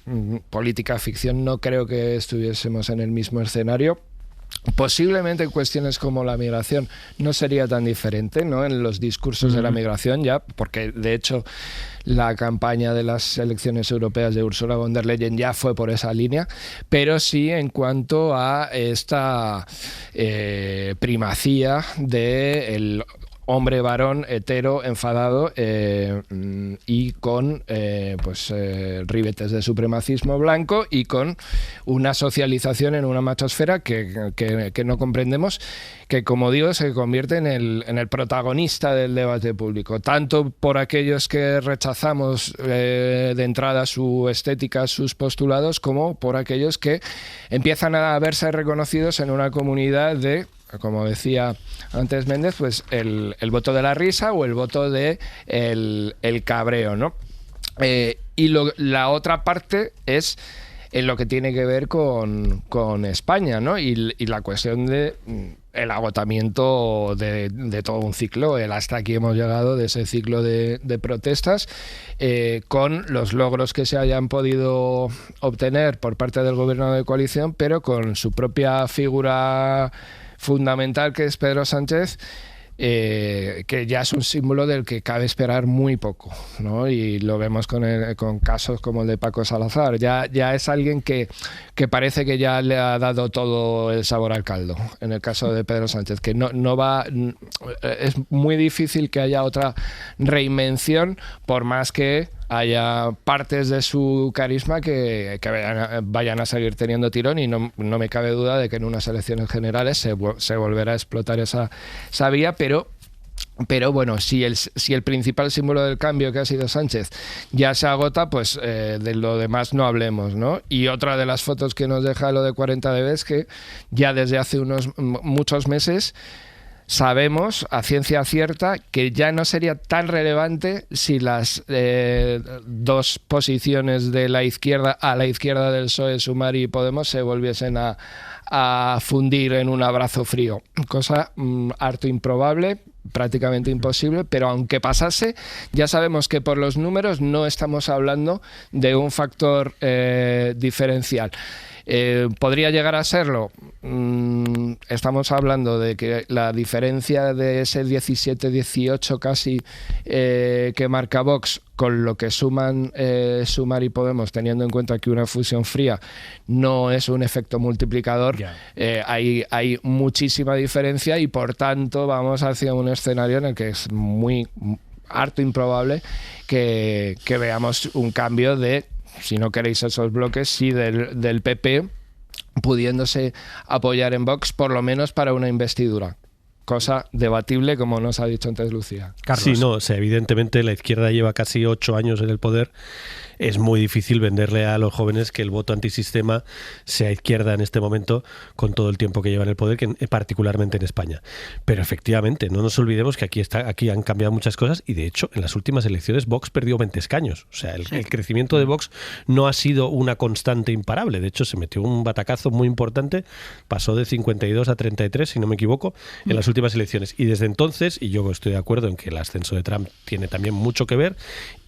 política ficción, no creo que estuviésemos en el mismo escenario. Posiblemente en cuestiones como la migración no sería tan diferente, ¿no? En los discursos de la migración ya, porque de hecho la campaña de las elecciones europeas de Ursula von der Leyen ya fue por esa línea, pero sí en cuanto a esta primacía del hombre varón hetero enfadado y con ribetes de supremacismo blanco y con una socialización en una machosfera que no comprendemos, que como digo se convierte en el protagonista del debate público, tanto por aquellos que rechazamos de entrada su estética, sus postulados, como por aquellos que empiezan a verse reconocidos en una comunidad de, como decía antes Méndez, pues el voto de la risa o el voto de el cabreo, ¿no? Y la otra parte es en lo que tiene que ver con España, ¿no? Y la cuestión de el agotamiento de todo un ciclo, hasta aquí hemos llegado de ese ciclo de protestas, con los logros que se hayan podido obtener por parte del gobierno de coalición, pero con su propia figura fundamental, que es Pedro Sánchez, que ya es un símbolo del que cabe esperar muy poco, ¿no? Y lo vemos con casos como el de Paco Salazar. Ya es alguien que parece que ya le ha dado todo el sabor al caldo. En el caso de Pedro Sánchez, que no va, es muy difícil que haya otra reinvención, por más que haya partes de su carisma que vayan a seguir teniendo tirón, y no me cabe duda de que en unas elecciones generales se volverá a explotar esa vía, pero bueno, si el principal símbolo del cambio, que ha sido Sánchez, ya se agota, pues de lo demás no hablemos, ¿no? Y otra de las fotos que nos deja lo de 40dB es que ya desde hace muchos meses sabemos a ciencia cierta que ya no sería tan relevante si las dos posiciones de la izquierda a la izquierda del PSOE, Sumar y Podemos, se volviesen a fundir en un abrazo frío. Cosa harto improbable, prácticamente imposible, pero aunque pasase, ya sabemos que por los números no estamos hablando de un factor diferencial. ¿Podría llegar a serlo? Estamos hablando de que la diferencia de ese 17-18 casi que marca Vox con lo que suman Sumar y Podemos, teniendo en cuenta que una fusión fría no es un efecto multiplicador, hay muchísima diferencia, y por tanto vamos hacia un escenario en el que es muy harto improbable que veamos un cambio de, si no queréis esos bloques, sí del PP pudiéndose apoyar en Vox, por lo menos para una investidura. Cosa debatible, como nos ha dicho antes Lucía. Carlos. Sí, no, o sea, evidentemente la izquierda lleva casi 8 años en el poder. Es muy difícil venderle a los jóvenes que el voto antisistema sea izquierda en este momento, con todo el tiempo que lleva en el poder, particularmente en España. Pero efectivamente, no nos olvidemos que aquí han cambiado muchas cosas, y de hecho en las últimas elecciones Vox perdió 20 escaños. O sea, el crecimiento de Vox no ha sido una constante imparable. De hecho, se metió un batacazo muy importante, pasó de 52 a 33, si no me equivoco, en las últimas elecciones. Y desde entonces, y yo estoy de acuerdo en que el ascenso de Trump tiene también mucho que ver,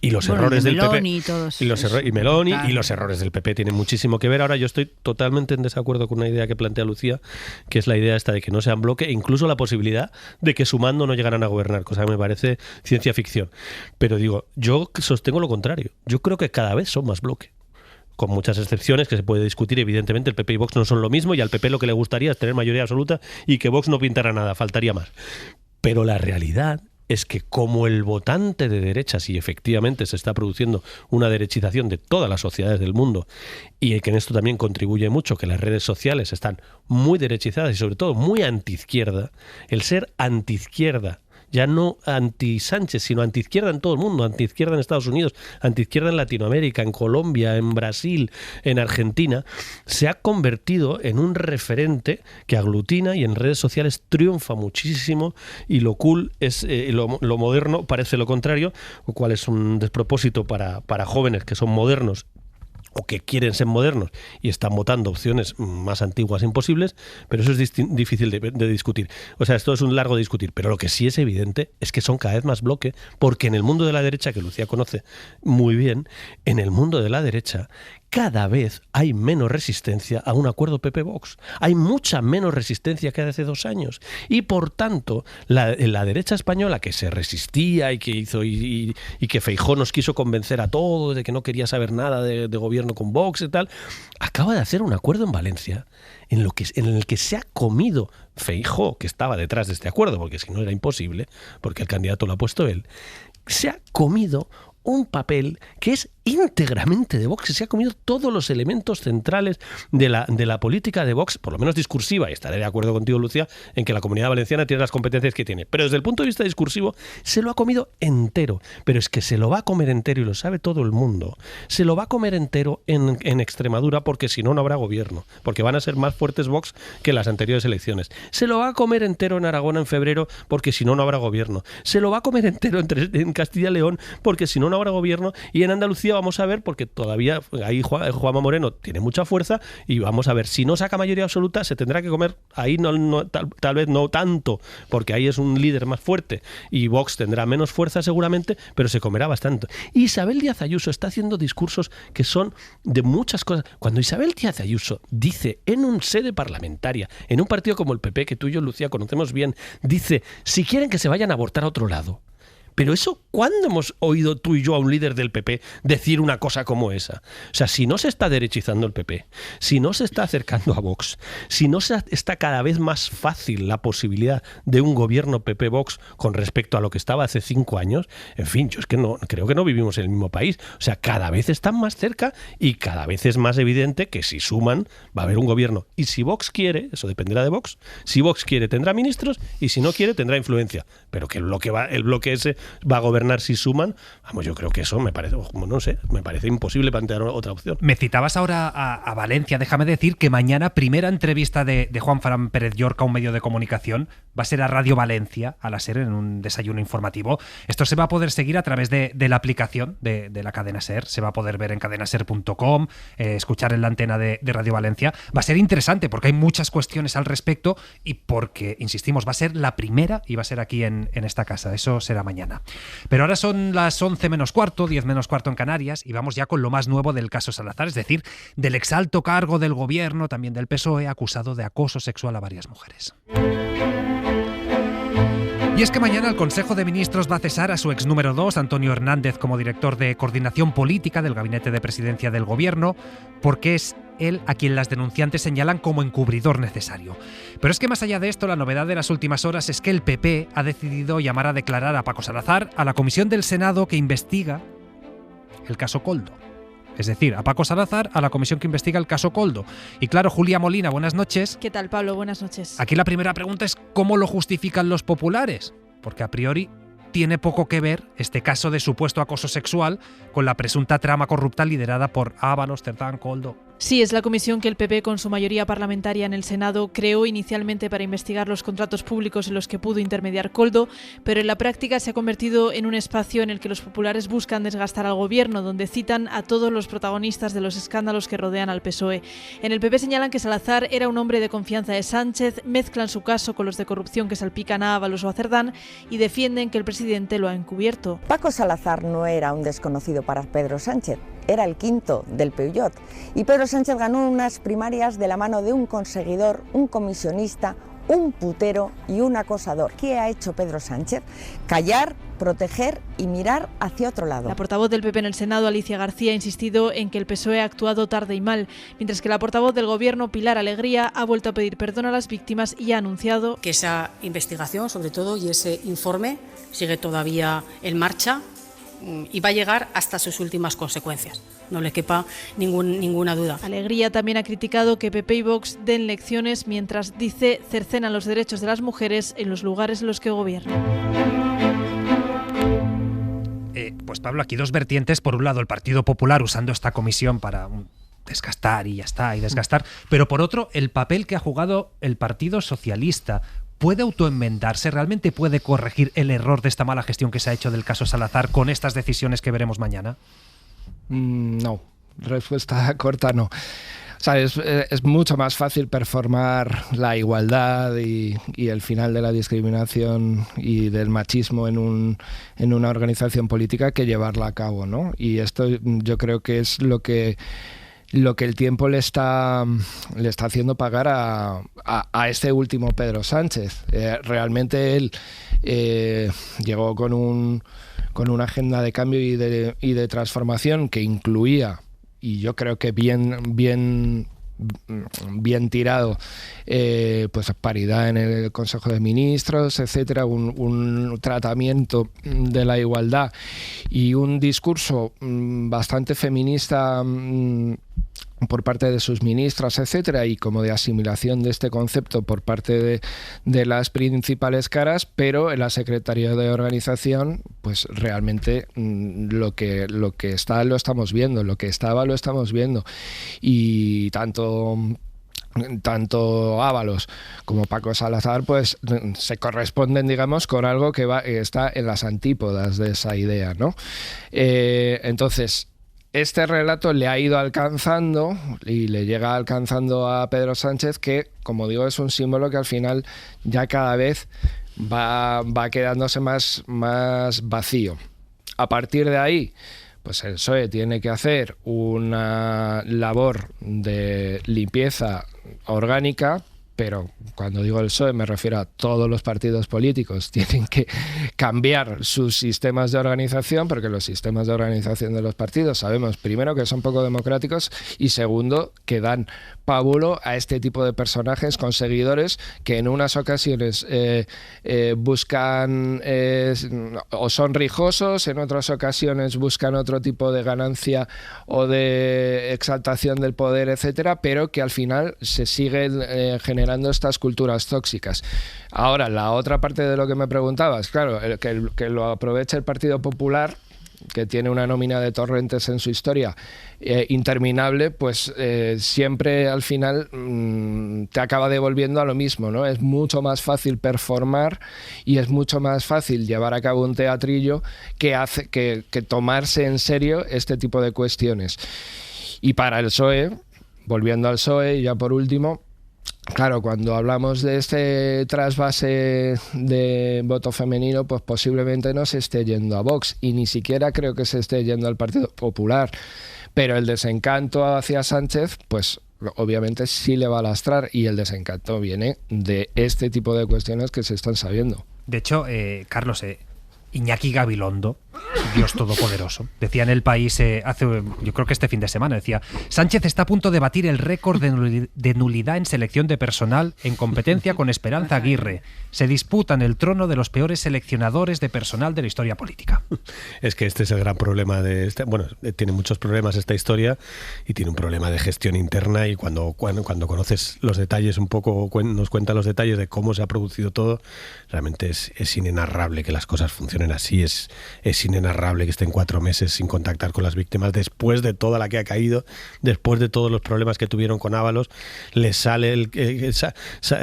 y los errores del PP... Y Meloni y los errores del PP tienen muchísimo que ver. Ahora yo estoy totalmente en desacuerdo con una idea que plantea Lucía, que es la idea esta de que no sean bloque, e incluso la posibilidad de que sumando no llegaran a gobernar, cosa que me parece ciencia ficción. Pero digo, yo sostengo lo contrario. Yo creo que cada vez son más bloque, con muchas excepciones que se puede discutir. Evidentemente el PP y Vox no son lo mismo, y al PP lo que le gustaría es tener mayoría absoluta y que Vox no pintara nada, faltaría más. Pero la realidad es que como el votante de derechas, y efectivamente se está produciendo una derechización de todas las sociedades del mundo, y que en esto también contribuye mucho que las redes sociales están muy derechizadas y sobre todo muy antiizquierda, el ser antiizquierda, ya no anti-Sánchez, sino antiizquierda en todo el mundo, antiizquierda en Estados Unidos, antiizquierda en Latinoamérica, en Colombia, en Brasil, en Argentina, se ha convertido en un referente que aglutina y en redes sociales triunfa muchísimo, y lo cool es lo moderno parece lo contrario, lo cual es un despropósito para jóvenes que son modernos o que quieren ser modernos y están votando opciones más antiguas imposibles, pero eso es difícil de discutir. O sea, esto es un largo discutir, pero lo que sí es evidente es que son cada vez más bloque, porque en el mundo de la derecha, que Lucía conoce muy bien, en el mundo de la derecha cada vez hay menos resistencia a un acuerdo PP-Vox. Hay mucha menos resistencia que hace 2 años. Y por tanto, la derecha española, que se resistía y que hizo y que Feijóo nos quiso convencer a todos de que no quería saber nada de gobierno con Vox y tal, acaba de hacer un acuerdo en Valencia en el que se ha comido Feijóo, que estaba detrás de este acuerdo, porque si no era imposible, porque el candidato lo ha puesto él, se ha comido un papel que es íntegramente de Vox, se ha comido todos los elementos centrales de la política de Vox, por lo menos discursiva, y estaré de acuerdo contigo, Lucía, en que la Comunidad Valenciana tiene las competencias que tiene, pero desde el punto de vista discursivo se lo ha comido entero, pero es que se lo va a comer entero, y lo sabe todo el mundo, se lo va a comer entero en Extremadura, porque si no, no habrá gobierno, porque van a ser más fuertes Vox que las anteriores elecciones, se lo va a comer entero en Aragón en febrero, porque si no, no habrá gobierno, se lo va a comer entero en Castilla y León, porque si no, no habrá gobierno, y en Andalucía vamos a ver, porque todavía ahí Juanma Moreno tiene mucha fuerza, y vamos a ver, si no saca mayoría absoluta, se tendrá que comer, ahí tal vez no tanto, porque ahí es un líder más fuerte, y Vox tendrá menos fuerza seguramente, pero se comerá bastante. Y Isabel Díaz Ayuso está haciendo discursos que son de muchas cosas. Cuando Isabel Díaz Ayuso dice en un sede parlamentaria, en un partido como el PP, que tú y yo, Lucía, conocemos bien, dice, si quieren que se vayan a abortar a otro lado. Pero eso, ¿cuándo hemos oído tú y yo a un líder del PP decir una cosa como esa? O sea, si no se está derechizando el PP, si no se está acercando a Vox, si no se está cada vez más fácil la posibilidad de un gobierno PP-Vox con respecto a lo que estaba hace 5 años, en fin, yo es que no creo que no vivimos en el mismo país. O sea, cada vez están más cerca y cada vez es más evidente que si suman va a haber un gobierno. Y si Vox quiere, eso dependerá de Vox, si Vox quiere tendrá ministros y si no quiere tendrá influencia. Pero que el bloque ese va a gobernar si suman, vamos, yo creo que eso me parece, no sé, me parece imposible plantear otra opción. Me citabas ahora a Valencia, déjame decir que mañana primera entrevista de Juan Fran Pérez Llorca a un medio de comunicación, va a ser a Radio Valencia, a la SER, en un desayuno informativo. Esto se va a poder seguir a través de la aplicación de la cadena SER, se va a poder ver en cadenaser.com, escuchar en la antena de Radio Valencia. Va a ser interesante porque hay muchas cuestiones al respecto y porque, insistimos, va a ser la primera y va a ser aquí en esta casa, eso será mañana. Pero ahora son las 11 menos cuarto, 10 menos cuarto en Canarias, y vamos ya con lo más nuevo del caso Salazar, es decir, del exalto cargo del gobierno, también del PSOE, acusado de acoso sexual a varias mujeres. Y es que mañana el Consejo de Ministros va a cesar a su ex número 2, Antonio Hernández, como director de Coordinación Política del Gabinete de Presidencia del Gobierno, porque es él a quien las denunciantes señalan como encubridor necesario. Pero es que más allá de esto, la novedad de las últimas horas es que el PP ha decidido llamar a declarar a Paco Salazar a la comisión del Senado que investiga el caso Koldo. Es decir, a Paco Salazar, a la comisión que investiga el caso Koldo. Y claro, Julia Molina, buenas noches. ¿Qué tal, Pablo? Buenas noches. Aquí la primera pregunta es ¿cómo lo justifican los populares? Porque a priori tiene poco que ver este caso de supuesto acoso sexual con la presunta trama corrupta liderada por Ábalos, Cerdán, Koldo. Sí, es la comisión que el PP, con su mayoría parlamentaria en el Senado, creó inicialmente para investigar los contratos públicos en los que pudo intermediar Koldo, pero en la práctica se ha convertido en un espacio en el que los populares buscan desgastar al gobierno, donde citan a todos los protagonistas de los escándalos que rodean al PSOE. En el PP señalan que Salazar era un hombre de confianza de Sánchez, mezclan su caso con los de corrupción que salpican a Ábalos o a Cerdán y defienden que el presidente lo ha encubierto. Paco Salazar no era un desconocido para Pedro Sánchez. Era el quinto del Peugeot. Y Pedro Sánchez ganó unas primarias de la mano de un conseguidor, un comisionista, un putero y un acosador. ¿Qué ha hecho Pedro Sánchez? Callar, proteger y mirar hacia otro lado. La portavoz del PP en el Senado, Alicia García, ha insistido en que el PSOE ha actuado tarde y mal, mientras que la portavoz del Gobierno, Pilar Alegría, ha vuelto a pedir perdón a las víctimas y ha anunciado que esa investigación, sobre todo, y ese informe sigue todavía en marcha y va a llegar hasta sus últimas consecuencias. No le quepa ninguna duda. Alegría también ha criticado que PP y Vox den lecciones mientras, dice, cercenan los derechos de las mujeres en los lugares en los que gobiernan. Pues Pablo, aquí dos vertientes. Por un lado, el Partido Popular usando esta comisión para desgastar y ya está, y desgastar. Pero por otro, el papel que ha jugado el Partido Socialista. ¿Puede autoenmendarse? ¿Realmente puede corregir el error de esta mala gestión que se ha hecho del caso Salazar con estas decisiones que veremos mañana? No. Respuesta corta, no. O sea, es mucho más fácil performar la igualdad y el final de la discriminación y del machismo en una organización política que llevarla a cabo, ¿no? Y esto yo creo que es lo que lo que el tiempo le está haciendo pagar a este último Pedro Sánchez. Realmente él llegó con una agenda de cambio y de transformación que incluía, y yo creo que bien tirado, pues paridad en el Consejo de Ministros, etcétera, un tratamiento de la igualdad y un discurso bastante feminista por parte de sus ministras, etcétera, y como de asimilación de este concepto por parte de las principales caras, pero en la Secretaría de Organización, pues realmente lo que está lo estamos viendo, lo que estaba lo estamos viendo, y tanto Ábalos como Paco Salazar pues se corresponden, digamos, con algo que está en las antípodas de esa idea, ¿no? Entonces, este relato le ha ido alcanzando y le llega alcanzando a Pedro Sánchez, que, como digo, es un símbolo que al final ya cada vez va quedándose más vacío. A partir de ahí, pues el PSOE tiene que hacer una labor de limpieza orgánica, pero cuando digo el PSOE me refiero a todos los partidos políticos. Tienen que cambiar sus sistemas de organización, porque los sistemas de organización de los partidos sabemos, primero, que son poco democráticos, y segundo, que dan pábulo a este tipo de personajes con seguidores que en unas ocasiones buscan o son rijosos, en otras ocasiones buscan otro tipo de ganancia o de exaltación del poder, etcétera, pero que al final se siguen generando estas culturas tóxicas. Ahora, la otra parte de lo que me preguntabas, claro, que lo aprovecha el Partido Popular, que tiene una nómina de torrentes en su historia interminable, pues siempre al final te acaba devolviendo a lo mismo, ¿no? Es mucho más fácil performar y es mucho más fácil llevar a cabo un teatrillo que tomarse en serio este tipo de cuestiones. Y para el PSOE, volviendo al PSOE, y ya por último, claro, cuando hablamos de este trasvase de voto femenino, pues posiblemente no se esté yendo a Vox, y ni siquiera creo que se esté yendo al Partido Popular, pero el desencanto hacia Sánchez, pues obviamente sí le va a lastrar, y el desencanto viene de este tipo de cuestiones que se están sabiendo. De hecho, Carlos, Iñaki Gabilondo, Dios todopoderoso, decía en El País yo creo que este fin de semana, decía: Sánchez está a punto de batir el récord de nulidad en selección de personal en competencia con Esperanza Aguirre. Se disputan el trono de los peores seleccionadores de personal de la historia política. Es que este es el gran problema de este. Bueno, tiene muchos problemas esta historia, y tiene un problema de gestión interna, y cuando conoces los detalles un poco, nos cuenta los detalles de cómo se ha producido todo, realmente es inenarrable que las cosas funcionen así. Es inenarrable que estén 4 meses sin contactar con las víctimas después de toda la que ha caído, después de todos los problemas que tuvieron con Ábalos. Les sale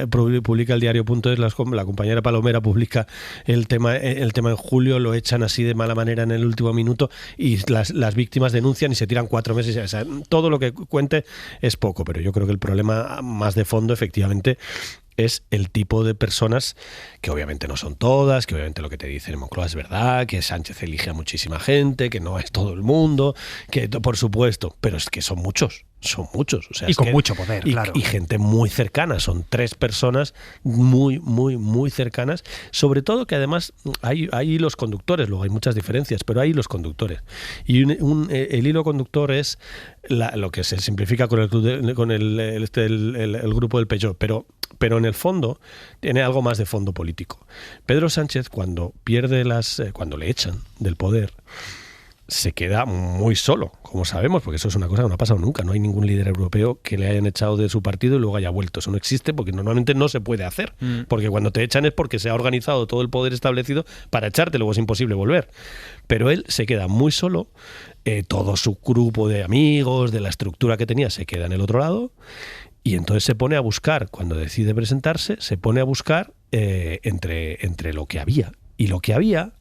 publica el diario.es, la compañera Palomera publica el tema en julio, lo echan así de mala manera en el último minuto, y las víctimas denuncian y se tiran 4 meses. O sea, todo lo que cuente es poco, pero yo creo que el problema más de fondo, efectivamente, es el tipo de personas, que obviamente no son todas, que obviamente lo que te dicen en Moncloa es verdad, que Sánchez elige a muchísima gente, que no es todo el mundo, que por supuesto, pero es que son muchos. O sea, y con mucho poder, claro. Y gente muy cercana, son 3 personas muy, muy, muy cercanas, sobre todo que además hay los conductores, luego hay muchas diferencias, pero hay los conductores. Y el hilo conductor es lo que se simplifica con el grupo del Peugeot, pero en el fondo tiene algo más de fondo político. Pedro Sánchez, cuando le echan del poder, se queda muy solo, como sabemos, porque eso es una cosa que no ha pasado nunca. No hay ningún líder europeo que le hayan echado de su partido y luego haya vuelto. Eso no existe, porque normalmente no se puede hacer. Porque cuando te echan es porque se ha organizado todo el poder establecido para echarte, luego es imposible volver. Pero él se queda muy solo, todo su grupo de amigos, de la estructura que tenía, se queda en el otro lado, y entonces se pone a buscar, cuando decide presentarse, se pone a buscar entre lo que había. Y lo que había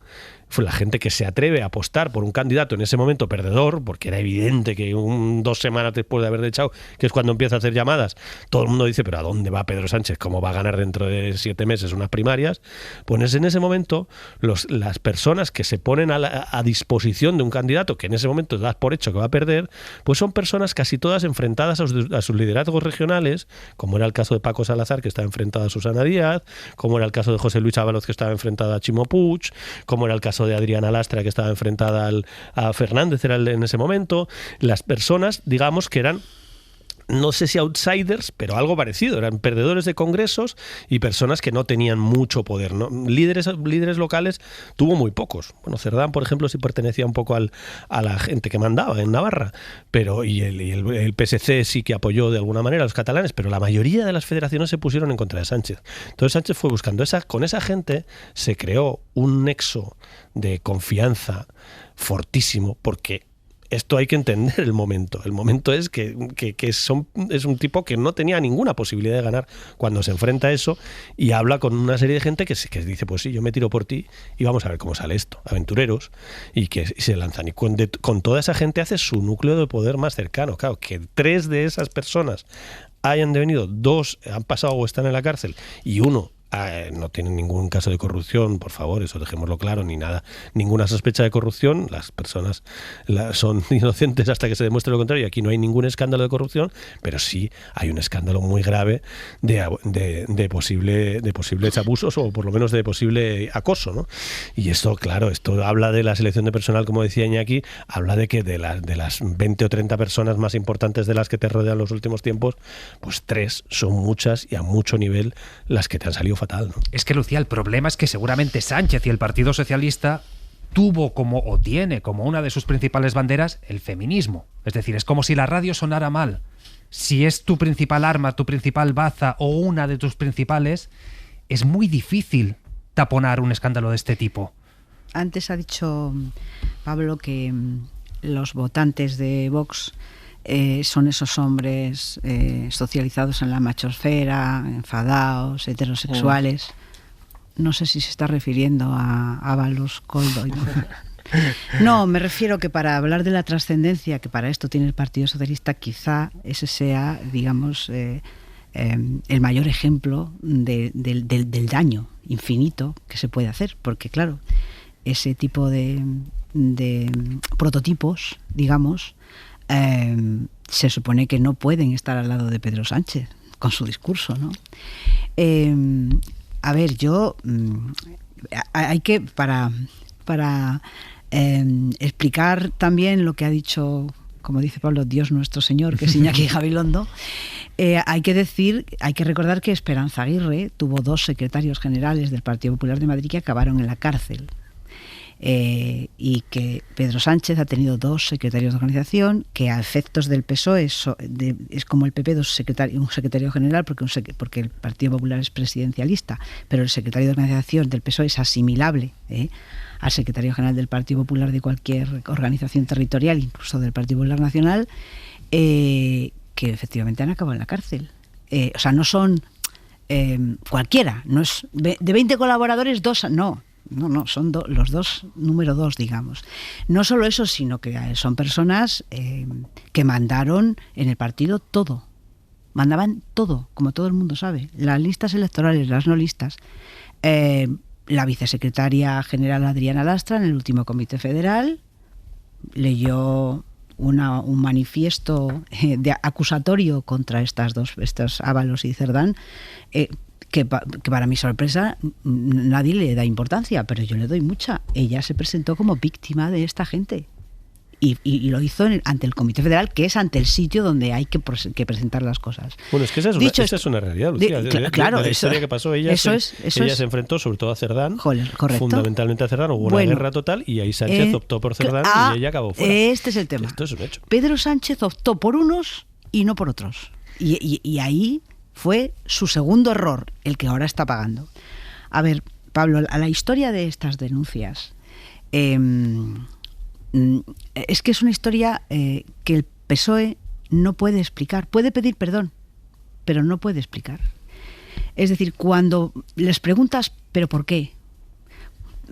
fue la gente que se atreve a apostar por un candidato en ese momento perdedor, porque era evidente que 2 semanas después de haberle echado, que es cuando empieza a hacer llamadas, todo el mundo dice, pero ¿a dónde va Pedro Sánchez? ¿Cómo va a ganar dentro de 7 meses unas primarias? Pues en ese momento las personas que se ponen a disposición de un candidato que en ese momento das por hecho que va a perder, pues son personas casi todas enfrentadas a sus liderazgos regionales, como era el caso de Paco Salazar, que estaba enfrentado a Susana Díaz, como era el caso de José Luis Ábalos, que estaba enfrentado a Chimo Puig, como era el caso de Adriana Lastra, que estaba enfrentada a Fernández en ese momento. Las personas, digamos, que eran, no sé si outsiders, pero algo parecido. Eran perdedores de congresos y personas que no tenían mucho poder, ¿no? Líderes locales tuvo muy pocos. Bueno, Cerdán, por ejemplo, sí pertenecía un poco a la gente que mandaba en Navarra, pero y el PSC sí que apoyó de alguna manera a los catalanes, pero la mayoría de las federaciones se pusieron en contra de Sánchez. Entonces Sánchez fue buscando con esa gente, se creó un nexo de confianza fortísimo, porque esto hay que entender el momento. El momento es que es un tipo que no tenía ninguna posibilidad de ganar cuando se enfrenta a eso, y habla con una serie de gente que dice, pues sí, yo me tiro por ti y vamos a ver cómo sale esto. Aventureros, y se lanzan. Y con toda esa gente hace su núcleo de poder más cercano. Claro, que 3 de esas personas hayan devenido, 2 han pasado o están en la cárcel y 1 no tienen ningún caso de corrupción, por favor, eso dejémoslo claro, ni nada, ninguna sospecha de corrupción, las personas son inocentes hasta que se demuestre lo contrario, y aquí no hay ningún escándalo de corrupción, pero sí hay un escándalo muy grave de posibles abusos, o por lo menos de posible acoso, ¿no? Y esto, claro, esto habla de la selección de personal, como decía Iñaki, habla de que de las 20 o 30 personas más importantes de las que te rodean los últimos tiempos, pues 3 son muchas y a mucho nivel las que te han salido fatal, ¿no? Es que, Lucía, el problema es que seguramente Sánchez y el Partido Socialista tiene como una de sus principales banderas el feminismo. Es decir, es como si la radio sonara mal. Si es tu principal arma, tu principal baza o una de tus principales, es muy difícil taponar un escándalo de este tipo. Antes ha dicho Pablo que los votantes de Vox son esos hombres socializados en la machosfera, enfadados, heterosexuales. No sé si se está refiriendo a Ábalos, Koldo. No, me refiero que para hablar de la trascendencia que para esto tiene el Partido Socialista, quizá ese sea, digamos, el mayor ejemplo del daño infinito que se puede hacer, porque claro, ese tipo de prototipos, digamos, se supone que no pueden estar al lado de Pedro Sánchez con su discurso, ¿no? A ver, yo hay que para explicar también lo que ha dicho, como dice Pablo, Dios nuestro Señor, que es Iñaki Gabilondo, hay que recordar que Esperanza Aguirre tuvo 2 secretarios generales del Partido Popular de Madrid que acabaron en la cárcel. Y que Pedro Sánchez ha tenido 2 secretarios de organización, que a efectos del PSOE es como el PP, un secretario general, porque el Partido Popular es presidencialista, pero el secretario de organización del PSOE es asimilable al secretario general del Partido Popular de cualquier organización territorial, incluso del Partido Popular Nacional, que efectivamente han acabado en la cárcel. O sea, no son cualquiera, no es de 20 colaboradores, 2, no, son los 2, número 2, digamos. No solo eso, sino que son personas que mandaron en el partido todo. Mandaban todo, como todo el mundo sabe. Las listas electorales, las no listas. La vicesecretaria general Adriana Lastra, en el último Comité Federal, leyó un manifiesto acusatorio contra estos Ábalos y Cerdán, que para mi sorpresa nadie le da importancia, pero yo le doy mucha. Ella se presentó como víctima de esta gente y lo hizo ante el Comité Federal, que es ante el sitio donde hay que presentar las cosas. Bueno, es que esa es una realidad, Lucía. Claro, la historia que pasó, ella se enfrentó sobre todo a Cerdán, fundamentalmente a Cerdán, hubo una guerra total y ahí Sánchez optó por Cerdán y ella acabó fuera. Este es el tema. Esto es un hecho. Pedro Sánchez optó por unos y no por otros. Y ahí fue su segundo error, el que ahora está pagando. A ver, Pablo, a la historia de estas denuncias, es que es una historia que el PSOE no puede explicar. Puede pedir perdón, pero no puede explicar. Es decir, cuando les preguntas, ¿pero por qué?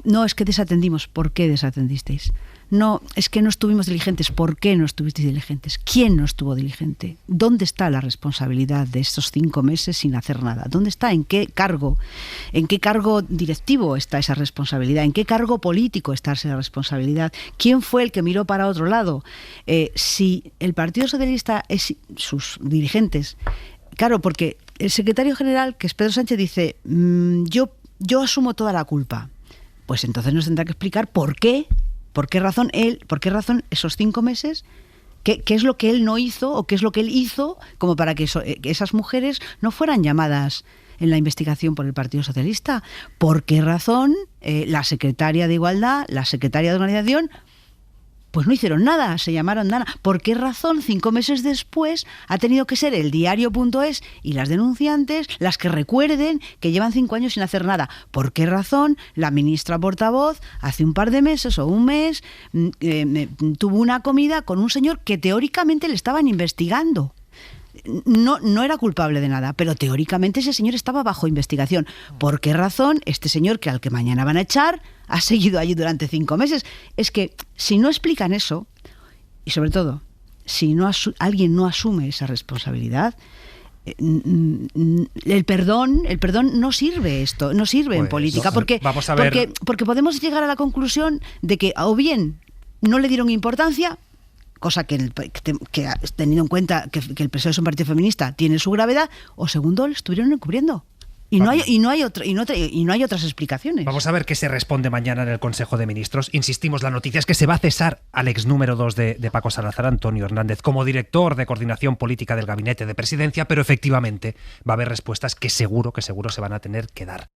no, es que desatendimos. ¿Por qué desatendisteis? No, es que no estuvimos diligentes. ¿Por qué no estuvisteis diligentes? ¿Quién no estuvo diligente? ¿Dónde está la responsabilidad de estos 5 meses sin hacer nada? ¿Dónde está? ¿En qué cargo? ¿En qué cargo directivo está esa responsabilidad? ¿En qué cargo político está esa responsabilidad? ¿Quién fue el que miró para otro lado? Si el Partido Socialista, sus dirigentes, claro, porque el secretario general, que es Pedro Sánchez, dice, yo asumo toda la culpa. Pues entonces nos tendrá que explicar por qué razón esos 5 meses, qué es lo que él no hizo o qué es lo que él hizo como para que esas mujeres no fueran llamadas en la investigación por el Partido Socialista. ¿Por qué razón la secretaria de Igualdad, la secretaria de Organización, pues no hicieron nada, se llamaron nada? ¿Por qué razón 5 meses después ha tenido que ser el diario.es y las denunciantes las que recuerden que llevan 5 años sin hacer nada? ¿Por qué razón la ministra portavoz hace un par de meses o un mes tuvo una comida con un señor que teóricamente le estaban investigando? No era culpable de nada, pero teóricamente ese señor estaba bajo investigación. ¿Por qué razón este señor, al que mañana van a echar, ha seguido allí durante 5 meses? Es que si no explican eso, y sobre todo, si alguien no asume esa responsabilidad, el perdón no sirve en política, porque podemos llegar a la conclusión de que o bien no le dieron importancia, cosa que teniendo en cuenta que el PSOE es un partido feminista tiene su gravedad, o segundo, lo estuvieron encubriendo. Y no hay otras explicaciones. Vamos a ver qué se responde mañana en el Consejo de Ministros. Insistimos, la noticia es que se va a cesar al ex número 2 de Paco Salazar, Antonio Hernández, como director de coordinación política del Gabinete de Presidencia, pero efectivamente va a haber respuestas que seguro se van a tener que dar.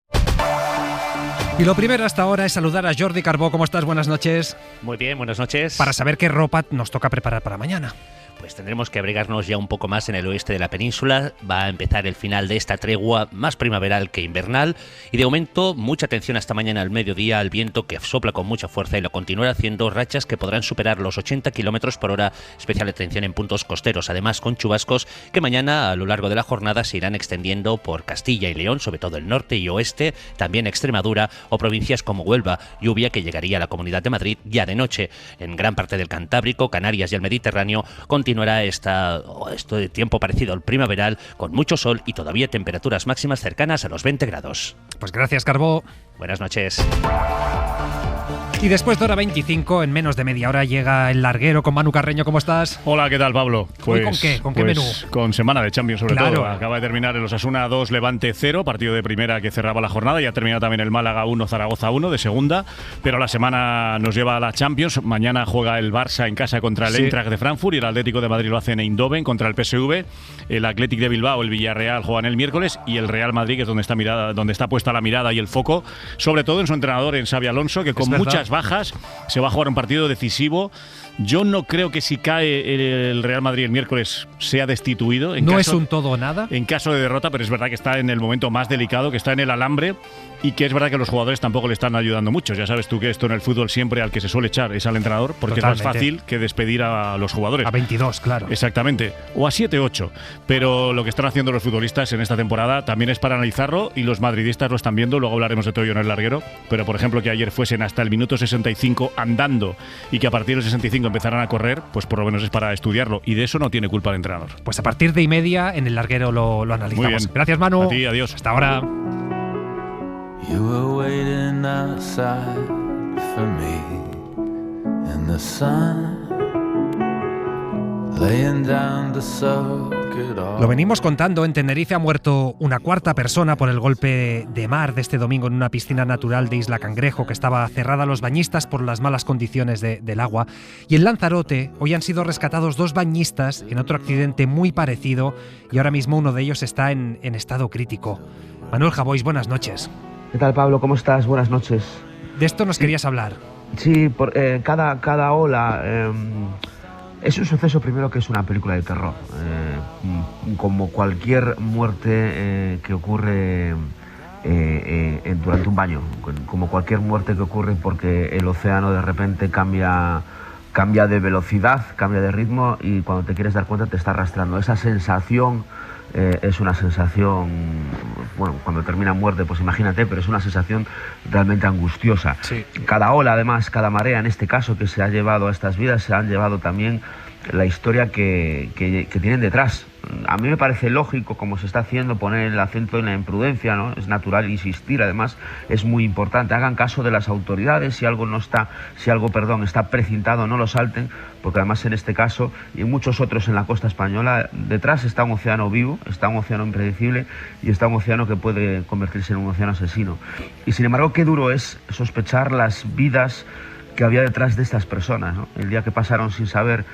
Y lo primero hasta ahora es saludar a Jordi Carbó. ¿Cómo estás? Buenas noches. Muy bien, buenas noches. Para saber qué ropa nos toca preparar para mañana. Pues tendremos que abrigarnos ya un poco más en el oeste de la península. Va a empezar el final de esta tregua más primaveral que invernal. Y de momento, mucha atención hasta mañana al mediodía al viento que sopla con mucha fuerza y lo continuará haciendo, rachas que podrán superar los 80 km por hora. Especial atención en puntos costeros, además con chubascos que mañana a lo largo de la jornada se irán extendiendo por Castilla y León, sobre todo el norte y oeste, también Extremadura o provincias como Huelva. Lluvia que llegaría a la Comunidad de Madrid ya de noche. En gran parte del Cantábrico, Canarias y el Mediterráneo continuará esto de tiempo parecido al primaveral, con mucho sol y todavía temperaturas máximas cercanas a los 20 grados. Pues gracias, Carbó. Buenas noches. Y después de hora 25, en menos de media hora, llega el larguero con Manu Carreño. ¿Cómo estás? Hola, ¿qué tal, Pablo? Pues, ¿con qué? ¿Con qué menú? Con semana de Champions, sobre claro. todo. Acaba de terminar el Osasuna 2, Levante 0, partido de primera que cerraba la jornada. Ya ha terminado también el Málaga 1, Zaragoza 1, de segunda. Pero la semana nos lleva a la Champions. Mañana juega el Barça en casa contra el Eintracht de Frankfurt y el Atlético de Madrid lo hace en Eindhoven contra el PSV. El Athletic de Bilbao, el Villarreal juegan el miércoles y el Real Madrid, que es donde está puesta la mirada y el foco, sobre todo en su entrenador, en Xabi Alonso, que con muchas bajas se va a jugar un partido decisivo. Yo no creo que si cae el Real Madrid el miércoles sea destituido. No es un todo o nada. En caso de derrota, pero es verdad que está en el momento más delicado, que está en el alambre y que es verdad que los jugadores tampoco le están ayudando mucho. Ya sabes tú que esto en el fútbol siempre al que se suele echar es al entrenador, porque totalmente. Es más fácil que despedir a los jugadores. A 22, claro. Exactamente. O a 7, 8. Pero lo que están haciendo los futbolistas en esta temporada también es para analizarlo y los madridistas lo están viendo. Luego hablaremos de todo ello en el larguero. Pero, por ejemplo, que ayer fuesen hasta el minuto 65 andando y que a partir del 65 empezaran a correr, pues por lo menos es para estudiarlo. Y de eso no tiene culpa el entrenador. Pues a partir de 1:30 en el larguero lo analizamos. Muy bien. Gracias, Manu. A ti, adiós. Hasta ahora. You were waiting outside for me in the sun, laying down to soak it all. Lo venimos contando, en Tenerife ha muerto una cuarta persona por el golpe de mar de este domingo en una piscina natural de Isla Cangrejo que estaba cerrada a los bañistas por las malas condiciones del agua. Y en Lanzarote hoy han sido rescatados 2 bañistas en otro accidente muy parecido y ahora mismo uno de ellos está en estado crítico. Manuel Javois, buenas noches. ¿Qué tal, Pablo? ¿Cómo estás? Buenas noches. De esto nos querías hablar. Sí, cada ola es un suceso primero que es una película de terror. Como cualquier muerte que ocurre durante un baño, como cualquier muerte que ocurre porque el océano de repente cambia de velocidad, cambia de ritmo y cuando te quieres dar cuenta te está arrastrando. Esa sensación es una sensación bueno, cuando termina en muerte, pues imagínate, pero es una sensación realmente angustiosa. Sí. Cada ola, además, cada marea, en este caso, que se ha llevado a estas vidas, se han llevado también la historia que tienen detrás. A mí me parece lógico, como se está haciendo, poner el acento en la imprudencia, ¿no? Es natural insistir, además es muy importante. Hagan caso de las autoridades, si algo está precintado, no lo salten, porque además en este caso y en muchos otros en la costa española, detrás está un océano vivo, está un océano impredecible y está un océano que puede convertirse en un océano asesino. Y sin embargo, qué duro es sospechar las vidas que había detrás de estas personas, ¿no? El día que pasaron sin saber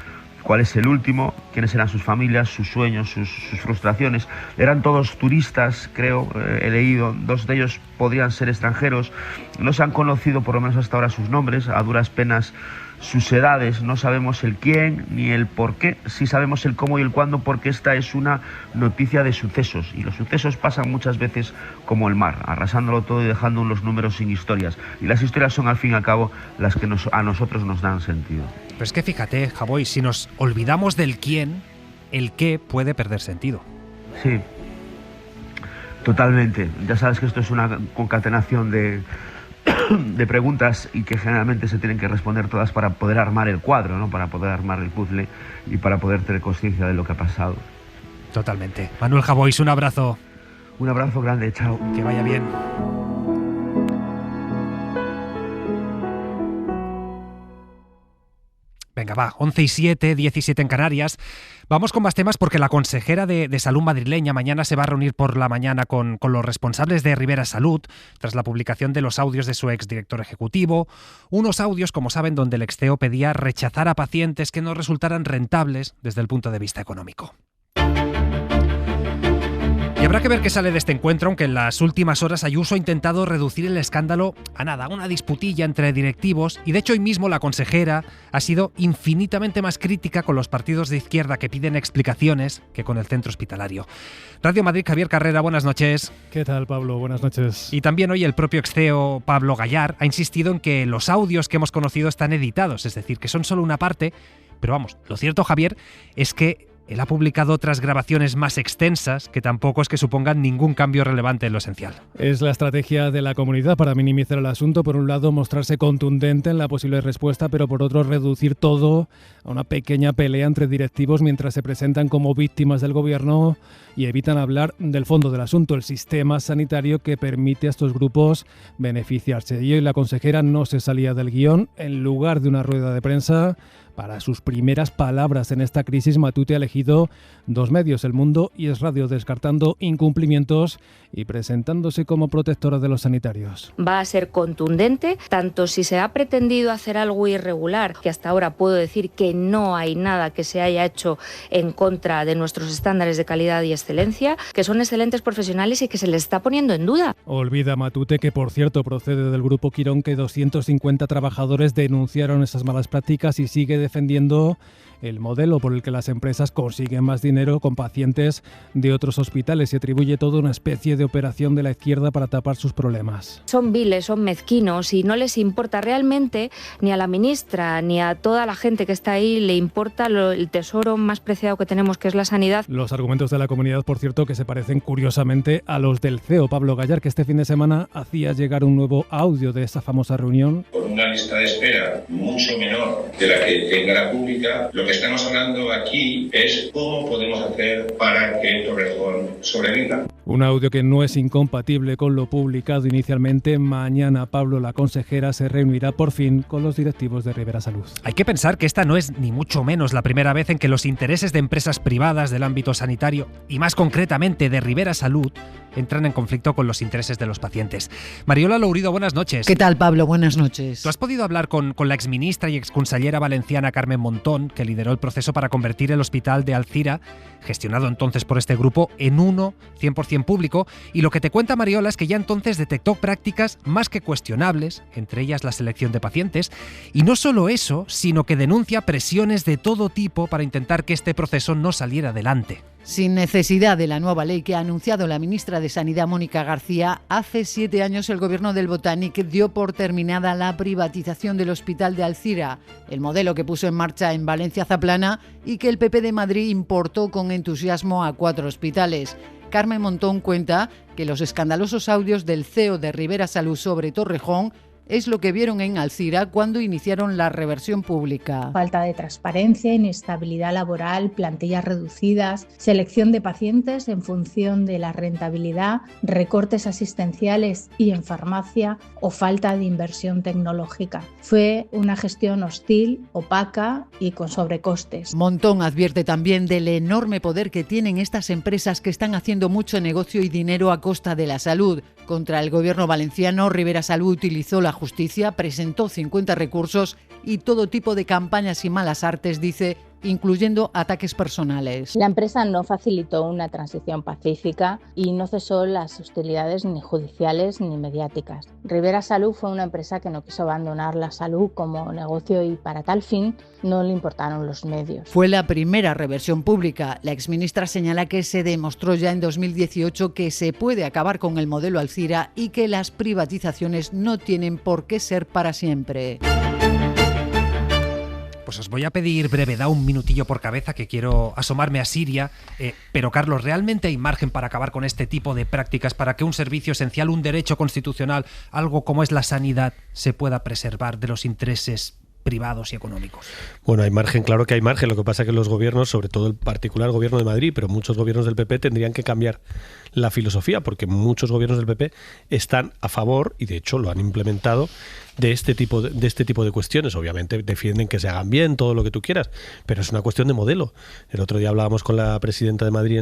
cuál es el último, quiénes eran sus familias, sus sueños, sus frustraciones. Eran todos turistas, creo, he leído, 2 de ellos podrían ser extranjeros. No se han conocido, por lo menos hasta ahora, sus nombres, a duras penas sus edades. No sabemos el quién ni el por qué, sí sabemos el cómo y el cuándo, porque esta es una noticia de sucesos, y los sucesos pasan muchas veces como el mar, arrasándolo todo y dejando unos números sin historias. Y las historias son, al fin y al cabo, las que a nosotros nos dan sentido. Pero es que fíjate, Javoy, si nos olvidamos del quién, el qué puede perder sentido. Sí, totalmente. Ya sabes que esto es una concatenación de preguntas y que generalmente se tienen que responder todas para poder armar el cuadro, ¿no? Para poder armar el puzzle y para poder tener conciencia de lo que ha pasado. Totalmente. Manuel Javoy, un abrazo. Un abrazo grande, chao. Que vaya bien. Venga, va, 11:07, 17 en Canarias. Vamos con más temas porque la consejera de Salud madrileña mañana se va a reunir por la mañana con los responsables de Ribera Salud tras la publicación de los audios de su exdirector ejecutivo. Unos audios, como saben, donde el ex-CEO pedía rechazar a pacientes que no resultaran rentables desde el punto de vista económico. Y habrá que ver qué sale de este encuentro, aunque en las últimas horas Ayuso ha intentado reducir el escándalo a nada, una disputilla entre directivos, y de hecho hoy mismo la consejera ha sido infinitamente más crítica con los partidos de izquierda que piden explicaciones que con el centro hospitalario. Radio Madrid, Javier Carrera, buenas noches. ¿Qué tal, Pablo? Buenas noches. Y también hoy el propio ex-CEO Pablo Gallard ha insistido en que los audios que hemos conocido están editados, es decir, que son solo una parte, pero vamos, lo cierto, Javier, es que él ha publicado otras grabaciones más extensas que tampoco es que supongan ningún cambio relevante en lo esencial. Es la estrategia de la comunidad para minimizar el asunto. Por un lado, mostrarse contundente en la posible respuesta, pero por otro, reducir todo a una pequeña pelea entre directivos mientras se presentan como víctimas del gobierno y evitan hablar del fondo del asunto, el sistema sanitario que permite a estos grupos beneficiarse. Y hoy la consejera no se salía del guión. En lugar de una rueda de prensa, para sus primeras palabras en esta crisis, Matute ha elegido 2 medios, El Mundo y Es Radio, descartando incumplimientos y presentándose como protectora de los sanitarios. Va a ser contundente, tanto si se ha pretendido hacer algo irregular, que hasta ahora puedo decir que no hay nada que se haya hecho en contra de nuestros estándares de calidad y excelencia, que son excelentes profesionales y que se les está poniendo en duda. Olvida Matute, que por cierto procede del Grupo Quirón, que 250 trabajadores denunciaron esas malas prácticas y sigue defendiendo el modelo por el que las empresas consiguen más dinero con pacientes de otros hospitales y atribuye todo a una especie de operación de la izquierda para tapar sus problemas. Son viles, son mezquinos y no les importa realmente, ni a la ministra ni a toda la gente que está ahí, le importa el tesoro más preciado que tenemos, que es la sanidad. Los argumentos de la comunidad, por cierto, que se parecen curiosamente a los del CEO Pablo Gallard, que este fin de semana hacía llegar un nuevo audio de esa famosa reunión. Con una lista de espera mucho menor de la que tenga la pública, lo que estamos hablando aquí es cómo podemos hacer para que Torrejón sobreviva. Un audio que no es incompatible con lo publicado inicialmente. Mañana Pablo, la consejera, se reunirá por fin con los directivos de Ribera Salud. Hay que pensar que esta no es ni mucho menos la primera vez en que los intereses de empresas privadas del ámbito sanitario, y más concretamente de Ribera Salud, entran en conflicto con los intereses de los pacientes. Mariola Lourido, buenas noches. ¿Qué tal, Pablo? Buenas noches. ¿Tú has podido hablar con la exministra y exconsellera valenciana Carmen Montón, que lideró el proceso para convertir el hospital de Alzira, gestionado entonces por este grupo, en uno 100% público? Y lo que te cuenta Mariola es que ya entonces detectó prácticas más que cuestionables, entre ellas la selección de pacientes, y no solo eso, sino que denuncia presiones de todo tipo para intentar que este proceso no saliera adelante. Sin necesidad de la nueva ley que ha anunciado la ministra de Sanidad, Mónica García, hace 7 años el gobierno del Botanic dio por terminada la privatización del hospital de Alzira, el modelo que puso en marcha en Valencia Zaplana y que el PP de Madrid importó con entusiasmo a 4 hospitales. Carmen Montón cuenta que los escandalosos audios del CEO de Ribera Salud sobre Torrejón es lo que vieron en Alzira cuando iniciaron la reversión pública. Falta de transparencia, inestabilidad laboral, plantillas reducidas, selección de pacientes en función de la rentabilidad, recortes asistenciales y en farmacia o falta de inversión tecnológica. Fue una gestión hostil, opaca y con sobrecostes. Montón advierte también del enorme poder que tienen estas empresas que están haciendo mucho negocio y dinero a costa de la salud. Contra el gobierno valenciano, Ribera Salud utilizó la justicia, presentó 50 recursos y todo tipo de campañas y malas artes, dice, incluyendo ataques personales. La empresa no facilitó una transición pacífica y no cesó las hostilidades ni judiciales ni mediáticas. Ribera Salud fue una empresa que no quiso abandonar la salud como negocio y para tal fin no le importaron los medios. Fue la primera reversión pública. La exministra señala que se demostró ya en 2018 que se puede acabar con el modelo Alzira y que las privatizaciones no tienen por qué ser para siempre. Pues os voy a pedir brevedad, un minutillo por cabeza, que quiero asomarme a Siria. Pero, Carlos, ¿realmente hay margen para acabar con este tipo de prácticas, para que un servicio esencial, un derecho constitucional, algo como es la sanidad, se pueda preservar de los intereses privados y económicos? Bueno, hay margen, claro que hay margen. Lo que pasa es que los gobiernos, sobre todo el particular gobierno de Madrid, pero muchos gobiernos del PP tendrían que cambiar la filosofía, porque muchos gobiernos del PP están a favor, y de hecho lo han implementado, de este tipo de cuestiones. Obviamente defienden que se hagan bien, todo lo que tú quieras, pero es una cuestión de modelo. El otro día hablábamos con la presidenta de Madrid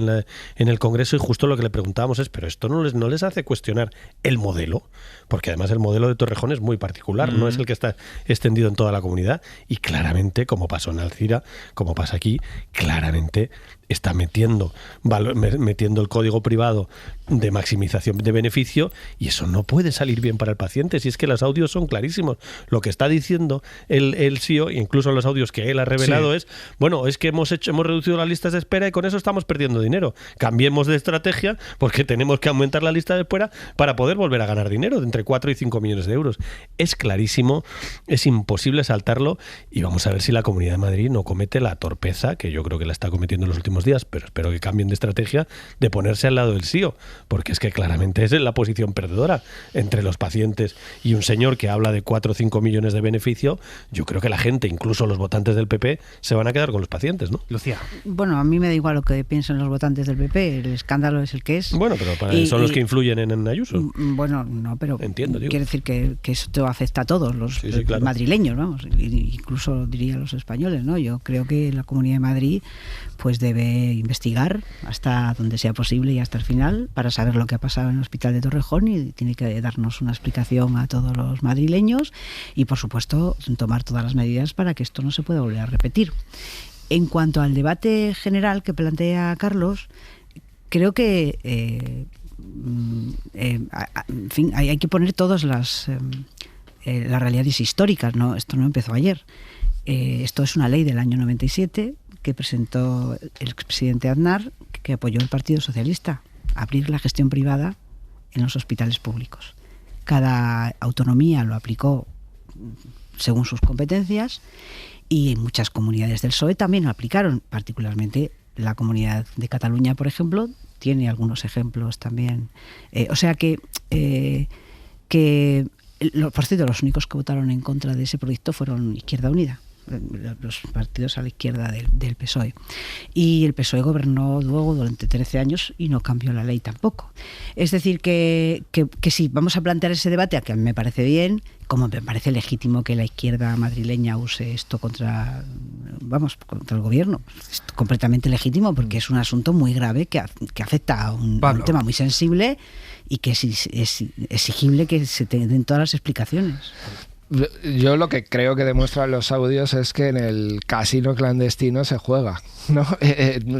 en el Congreso, y justo lo que le preguntábamos es, pero esto no les hace cuestionar el modelo, porque además el modelo de Torrejón es muy particular, no es el que está extendido en toda la comunidad, y claramente, como pasó en Alzira, como pasa aquí, claramente está metiendo el código privado de maximización de beneficio, y eso no puede salir bien para el paciente. Si es que los audios son clarísimos. Lo que está diciendo el CEO, incluso los audios que él ha revelado, es, bueno, es que hemos reducido las listas de espera y con eso estamos perdiendo dinero. Cambiemos de estrategia porque tenemos que aumentar la lista de espera para poder volver a ganar dinero de entre 4 y 5 millones de euros. Es clarísimo, es imposible saltarlo, y vamos a ver si la Comunidad de Madrid no comete la torpeza, que yo creo que la está cometiendo en los últimos días, pero espero que cambien de estrategia, de ponerse al lado del CEO, porque es que claramente es la posición perdedora entre los pacientes y un señor que habla de 4 o 5 millones de beneficio. Yo creo que la gente, incluso los votantes del PP, se van a quedar con los pacientes, ¿no? Lucía. Bueno, a mí me da igual lo que piensen los votantes del PP, el escándalo es el que es. Bueno, pero son los que influyen en Ayuso. Bueno, no, pero entiendo, quiere decir que eso afecta a todos los claro. madrileños, vamos, incluso diría los españoles, ¿no? Yo creo que la Comunidad de Madrid pues debe investigar hasta donde sea posible y hasta el final para saber lo que ha pasado en el Hospital de Torrejón, y tiene que darnos una explicación a todos los madrileños y, por supuesto, tomar todas las medidas para que esto no se pueda volver a repetir. En cuanto al debate general que plantea Carlos, creo que en fin, hay que poner todas las realidades históricas, ¿no? Esto no empezó ayer. Esto es una ley del año 97 que presentó el expresidente Aznar, que apoyó el Partido Socialista, abrir la gestión privada en los hospitales públicos. Cada autonomía lo aplicó según sus competencias, y muchas comunidades del PSOE también lo aplicaron, particularmente la Comunidad de Cataluña, por ejemplo, tiene algunos ejemplos también. O sea que por cierto, los únicos que votaron en contra de ese proyecto fueron Izquierda Unida, los partidos a la izquierda del PSOE. Y el PSOE gobernó luego durante 13 años y no cambió la ley tampoco. Es decir, que si vamos a plantear ese debate, a que a mí me parece bien, como me parece legítimo que la izquierda madrileña use esto contra el gobierno. Es completamente legítimo, porque es un asunto muy grave que afecta a un tema muy sensible y que es exigible que se den todas las explicaciones. Yo lo que creo que demuestran los audios es que en el casino clandestino se juega, ¿no?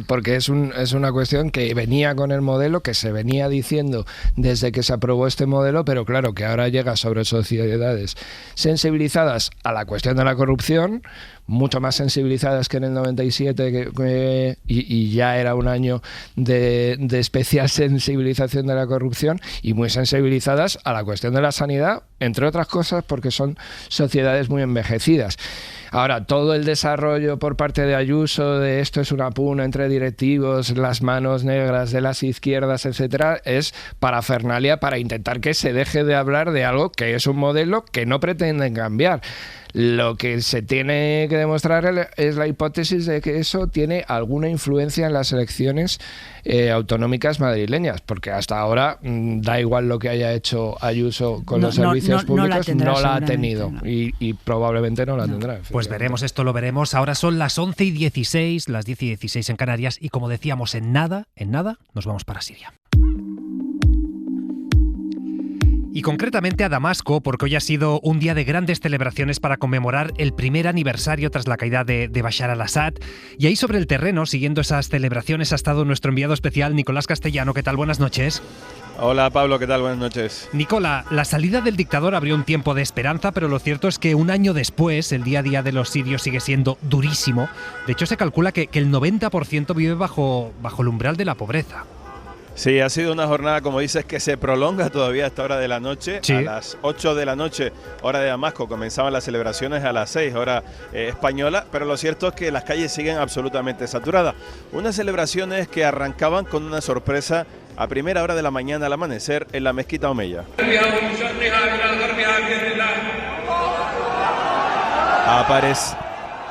Porque es una cuestión que venía con el modelo, que se venía diciendo desde que se aprobó este modelo, pero claro, que ahora llega sobre sociedades sensibilizadas a la cuestión de la corrupción, mucho más sensibilizadas que en el 97, y ya era un año de especial sensibilización de la corrupción, y muy sensibilizadas a la cuestión de la sanidad, entre otras cosas porque son sociedades muy envejecidas. Ahora, todo el desarrollo por parte de Ayuso de esto es una pugna entre directivos, las manos negras de las izquierdas, etcétera, es parafernalia para intentar que se deje de hablar de algo que es un modelo que no pretenden cambiar. Lo que se tiene que demostrar es la hipótesis de que eso tiene alguna influencia en las elecciones autonómicas madrileñas, porque hasta ahora da igual lo que haya hecho Ayuso con los servicios públicos, no la ha tenido y probablemente no la tendrá. Pues veremos, esto lo veremos. Ahora son las 11:16, las 10:16 en Canarias, y como decíamos, en nada nos vamos para Siria. Y concretamente a Damasco, porque hoy ha sido un día de grandes celebraciones para conmemorar el primer aniversario tras la caída de Bashar al-Assad. Y ahí sobre el terreno, siguiendo esas celebraciones, ha estado nuestro enviado especial, Nicolás Castellano. ¿Qué tal? Buenas noches. Hola Pablo, ¿qué tal? Buenas noches. Nicola, la salida del dictador abrió un tiempo de esperanza, pero lo cierto es que un año después el día a día de los sirios sigue siendo durísimo. De hecho, se calcula que el 90% vive bajo el umbral de la pobreza. Sí, ha sido una jornada, como dices, que se prolonga todavía a esta hora de la noche. Sí. A las 8 de la noche, hora de Damasco, comenzaban las celebraciones a las 6, hora española, pero lo cierto es que las calles siguen absolutamente saturadas. Unas celebraciones que arrancaban con una sorpresa a primera hora de la mañana al amanecer en la mezquita Omeya.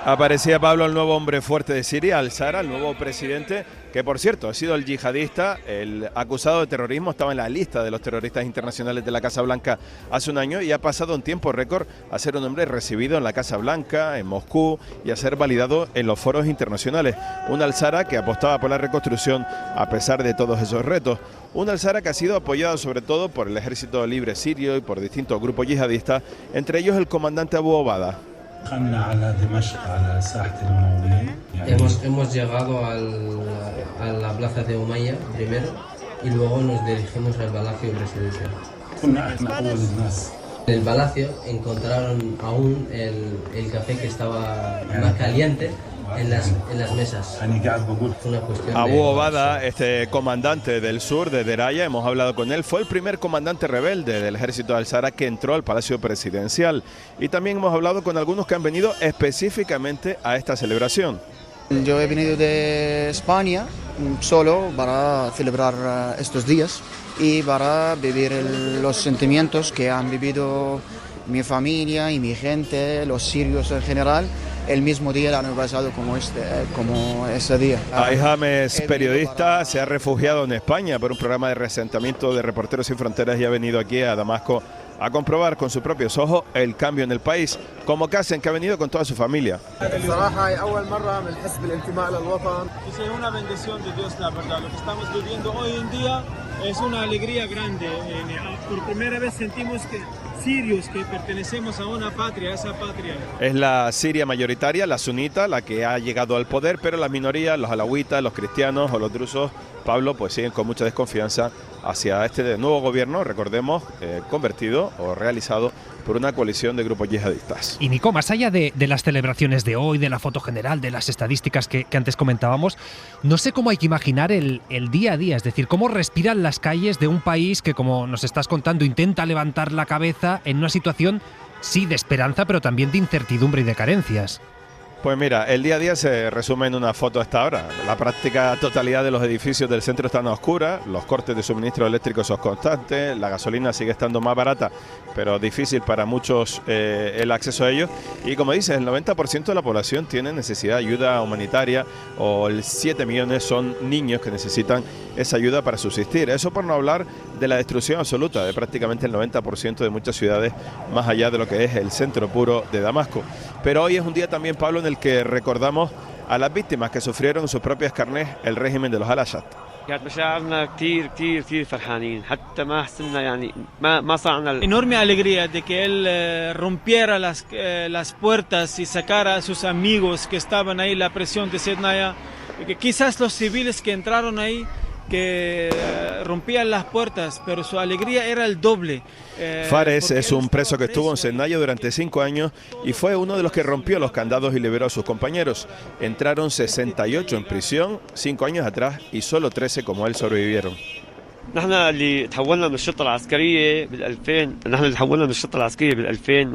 Aparecía, Pablo, el nuevo hombre fuerte de Siria, al-Sara, el nuevo presidente, que por cierto ha sido el yihadista, el acusado de terrorismo, estaba en la lista de los terroristas internacionales de la Casa Blanca hace un año y ha pasado en tiempo récord a ser un hombre recibido en la Casa Blanca, en Moscú, y a ser validado en los foros internacionales. Un al-Sara que apostaba por la reconstrucción a pesar de todos esos retos. Un al-Sara que ha sido apoyado sobre todo por el Ejército Libre Sirio y por distintos grupos yihadistas, entre ellos el comandante Abu Obada. Hemos llegado a la plaza de Omeya primero y luego nos dirigimos al palacio presidencial. En el palacio encontraron aún el café que estaba más caliente en las mesas. Una cuestión Abu Obada, este comandante del sur de Deraya, hemos hablado con él, fue el primer comandante rebelde del ejército de al-Sara que entró al Palacio Presidencial. Y también hemos hablado con algunos que han venido específicamente a esta celebración. Yo he venido de España solo para celebrar estos días y para vivir los sentimientos que han vivido mi familia y mi gente, los sirios en general, el mismo día del año pasado como ese día. Aiham es periodista, se ha refugiado en España por un programa de reasentamiento de Reporteros Sin Fronteras y ha venido aquí a Damasco a comprobar con sus propios ojos el cambio en el país, como Kassen, que ha venido con toda su familia. Es una bendición de Dios, la verdad. Lo que estamos viviendo hoy en día es una alegría grande. Por primera vez sentimos que sirios que pertenecemos a una patria, a esa patria. Es la Siria mayoritaria, la sunita, la que ha llegado al poder, pero las minorías, los alawitas, los cristianos o los drusos, Pablo, pues siguen con mucha desconfianza hacia este nuevo gobierno, recordemos, convertido o realizado por una coalición de grupos yihadistas. Y Nico, más allá de las celebraciones de hoy, de la foto general, de las estadísticas que antes comentábamos, no sé cómo hay que imaginar el día a día, es decir, cómo respiran las calles de un país que, como nos estás contando, intenta levantar la cabeza en una situación, sí, de esperanza, pero también de incertidumbre y de carencias. Pues mira, el día a día se resume en una foto a esta hora. La práctica totalidad de los edificios del centro están a oscuras, los cortes de suministro eléctrico son constantes, la gasolina sigue estando más barata, pero difícil para muchos el acceso a ellos. Y como dices, el 90% de la población tiene necesidad de ayuda humanitaria, o el 7 millones son niños que necesitan esa ayuda para subsistir. Eso por no hablar de la destrucción absoluta de prácticamente el 90% de muchas ciudades, más allá de lo que es el centro puro de Damasco. Pero hoy es un día también, Pablo, en el que recordamos a las víctimas que sufrieron en sus propias carnes el régimen de los al-Assad. Enorme alegría de que él rompiera las puertas y sacara a sus amigos que estaban ahí, la presión de Sednaya, que quizás los civiles que entraron ahí que rompían las puertas, pero su alegría era el doble. Fares es un preso que estuvo en Sednaya durante 5 años y fue uno de los que rompió los candados y liberó a sus compañeros. Entraron 68 en prisión 5 años atrás y solo 13 como él sobrevivieron. نحن اللي تحولنا من الشرطة العسكرية نحن اللي تحولنا من الشرطة العسكرية بال2000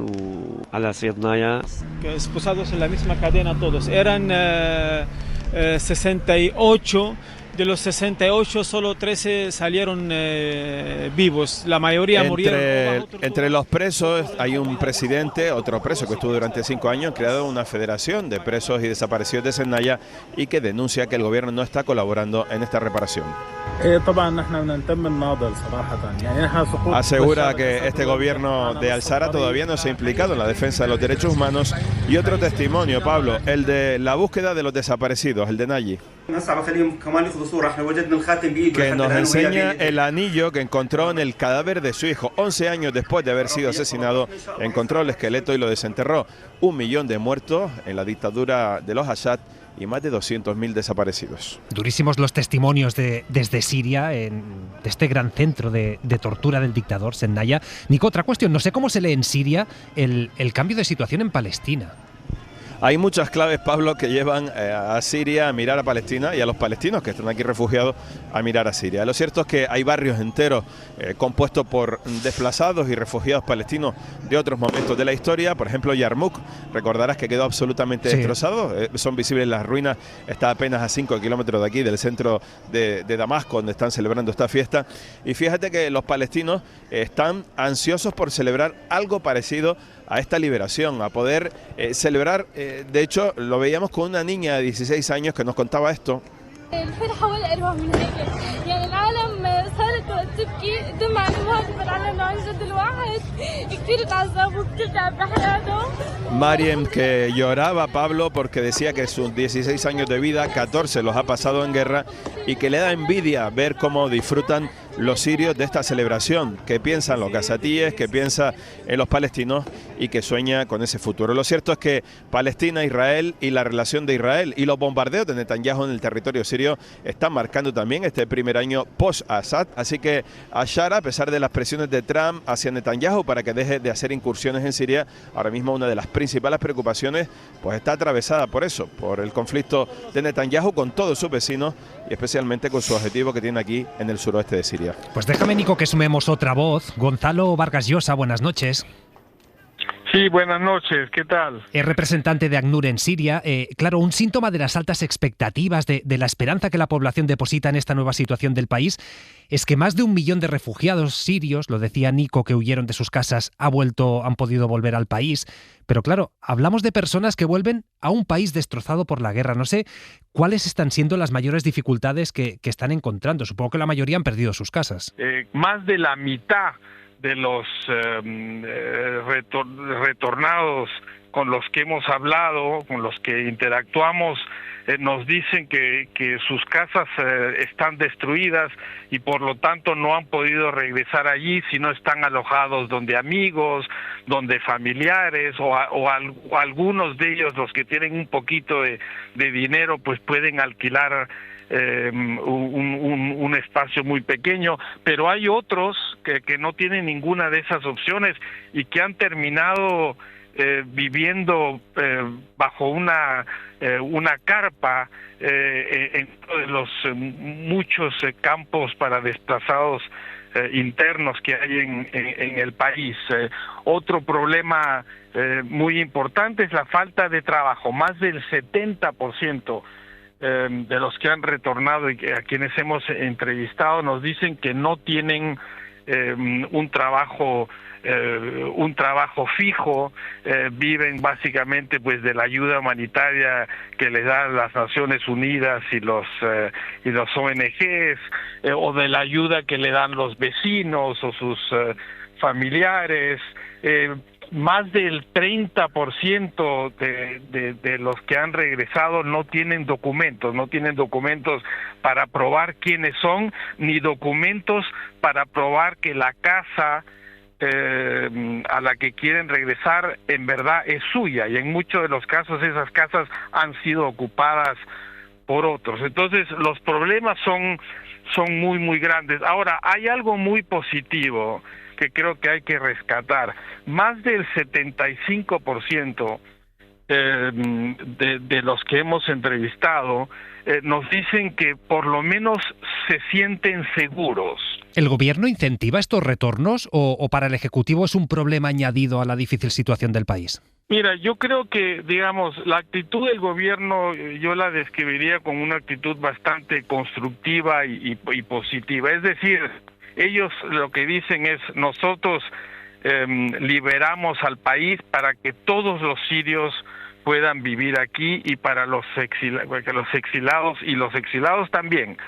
وعلى سيدنايا. Esposados en la misma cadena todos. Eran 68. De los 68, solo 13 salieron vivos. La mayoría murieron. Entre los presos hay un presidente, otro preso que estuvo durante 5 años, creado una federación de presos y desaparecidos de Sernaya y que denuncia que el gobierno no está colaborando en esta reparación. Asegura que este gobierno de Al-Zahra todavía no se ha implicado en la defensa de los derechos humanos. Y otro testimonio, Pablo, el de la búsqueda de los desaparecidos, el de Nayi, que nos enseña el anillo que encontró en el cadáver de su hijo. 11 años después de haber sido asesinado, encontró el esqueleto y lo desenterró. 1 millón de muertos en la dictadura de los Assad y más de 200.000 desaparecidos. Durísimos los testimonios desde Siria, de este gran centro de tortura del dictador Sernaya. Nico, otra cuestión, no sé cómo se lee en Siria el cambio de situación en Palestina. Hay muchas claves, Pablo, que llevan a Siria a mirar a Palestina y a los palestinos que están aquí refugiados a mirar a Siria. Lo cierto es que hay barrios enteros compuestos por desplazados y refugiados palestinos de otros momentos de la historia. Por ejemplo, Yarmouk, recordarás que quedó absolutamente destrozado. Son visibles las ruinas, está apenas a 5 kilómetros de aquí, del centro de Damasco, donde están celebrando esta fiesta. Y fíjate que los palestinos están ansiosos por celebrar algo parecido a esta liberación, a poder celebrar. De hecho, lo veíamos con una niña de 16 años que nos contaba esto. Mariem, que lloraba, Pablo, porque decía que sus 16 años de vida, 14 los ha pasado en guerra y que le da envidia ver cómo disfrutan los sirios de esta celebración, que piensan los gazatíes, que piensa en los palestinos y que sueña con ese futuro. Lo cierto es que Palestina, Israel y la relación de Israel y los bombardeos de Netanyahu en el territorio sirio están marcando también este primer año post-Assad. Así que Al-Zahra, a pesar de las presiones de Trump hacia Netanyahu para que deje de hacer incursiones en Siria, ahora mismo una de las principales preocupaciones pues está atravesada por eso, por el conflicto de Netanyahu con todos sus vecinos y especialmente con su objetivo que tiene aquí en el suroeste de Siria. Pues déjame, Nico, que sumemos otra voz. Gonzalo Vargas Llosa, buenas noches. Sí, buenas noches, ¿qué tal? Es representante de ACNUR en Siria. Claro, un síntoma de las altas expectativas, de la esperanza que la población deposita en esta nueva situación del país, es que más de 1 millón de refugiados sirios, lo decía Nico, que huyeron de sus casas, han podido volver al país. Pero claro, hablamos de personas que vuelven a un país destrozado por la guerra. No sé cuáles están siendo las mayores dificultades que están encontrando. Supongo que la mayoría han perdido sus casas. Más de la mitad de los retornados con los que hemos hablado, con los que interactuamos, nos dicen que sus casas están destruidas y por lo tanto no han podido regresar allí, sino están alojados donde amigos, donde familiares o algunos de ellos, los que tienen un poquito de dinero, pues pueden alquilar un espacio muy pequeño, pero hay otros que no tienen ninguna de esas opciones y que han terminado viviendo bajo una carpa en uno de los muchos campos para desplazados internos que hay en el país. Otro problema muy importante es la falta de trabajo. Más del 70% de los que han retornado y a quienes hemos entrevistado nos dicen que no tienen un trabajo fijo, viven básicamente pues de la ayuda humanitaria que les dan las Naciones Unidas y los ONGs, o de la ayuda que le dan los vecinos o sus familiares. Más del 30% de los que han regresado no tienen documentos para probar quiénes son, ni documentos para probar que la casa a la que quieren regresar en verdad es suya, y en muchos de los casos esas casas han sido ocupadas por otros. Entonces los problemas son muy muy grandes. Ahora, hay algo muy positivo que creo que hay que rescatar. Más del 75% de los que hemos entrevistado nos dicen que por lo menos se sienten seguros. ¿El gobierno incentiva estos retornos o para el Ejecutivo es un problema añadido a la difícil situación del país? Mira, yo creo que, digamos, la actitud del gobierno yo la describiría como una actitud bastante constructiva y positiva. Es decir, ellos lo que dicen es: nosotros liberamos al país para que todos los sirios puedan vivir aquí y para los exilados y los exilados también.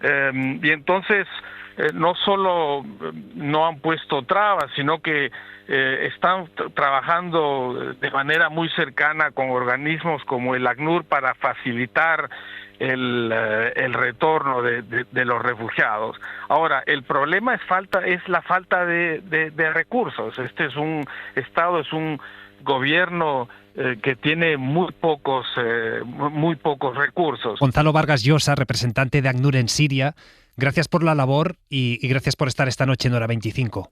Y entonces no solo no han puesto trabas, sino que están trabajando de manera muy cercana con organismos como el ACNUR para facilitar el retorno de los refugiados. Ahora, el problema es la falta de recursos. Este es un Estado, es un gobierno que tiene muy pocos recursos. Gonzalo Vargas Llosa, representante de ACNUR en Siria, gracias por la labor y gracias por estar esta noche en Hora 25.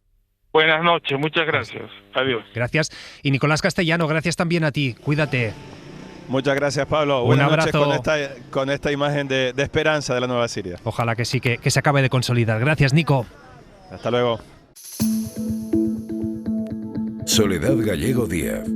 Buenas noches, muchas gracias. Adiós. Gracias. Y Nicolás Castellano, gracias también a ti. Cuídate. Muchas gracias, Pablo. Un abrazo. Con esta imagen de esperanza de la nueva Siria. Ojalá que sí, que se acabe de consolidar. Gracias, Nico. Hasta luego. Soledad Gallego Díaz.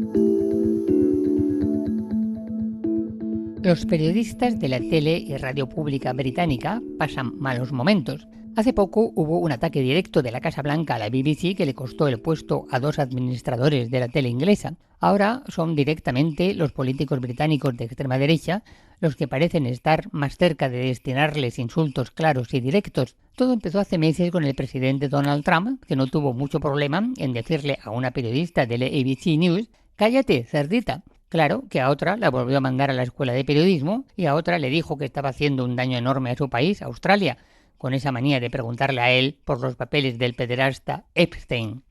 Los periodistas de la tele y radio pública británica pasan malos momentos. Hace poco hubo un ataque directo de la Casa Blanca a la BBC que le costó el puesto a 2 administradores de la tele inglesa. Ahora son directamente los políticos británicos de extrema derecha los que parecen estar más cerca de destinarles insultos claros y directos. Todo empezó hace meses con el presidente Donald Trump, que no tuvo mucho problema en decirle a una periodista de la ABC News: «Cállate, cerdita». Claro que a otra la volvió a mandar a la escuela de periodismo y a otra le dijo que estaba haciendo un daño enorme a su país, Australia, con esa manía de preguntarle a él por los papeles del pederasta Epstein.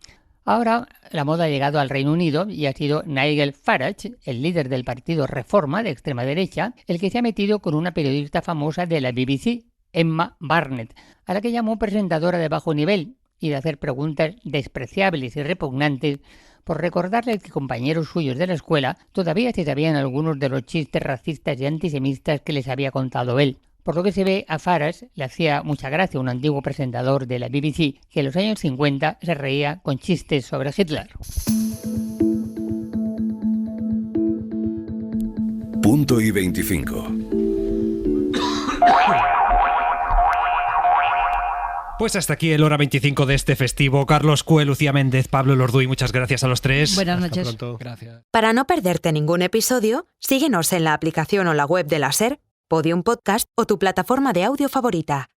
Ahora la moda ha llegado al Reino Unido y ha sido Nigel Farage, el líder del partido Reforma de extrema derecha, el que se ha metido con una periodista famosa de la BBC, Emma Barnett, a la que llamó presentadora de bajo nivel y de hacer preguntas despreciables y repugnantes por recordarle que compañeros suyos de la escuela todavía se sabían algunos de los chistes racistas y antisemitas que les había contado él. Por lo que se ve, a Farage le hacía mucha gracia un antiguo presentador de la BBC que en los años 50 se reía con chistes sobre Hitler. Punto y 25. Pues hasta aquí el Hora 25 de este festivo. Carlos Cue, Lucía Méndez, Pablo Lorduy, muchas gracias a los tres. Buenas noches. Hasta pronto. Gracias. Para no perderte ningún episodio, síguenos en la aplicación o la web de la SER, Podium Podcast o tu plataforma de audio favorita.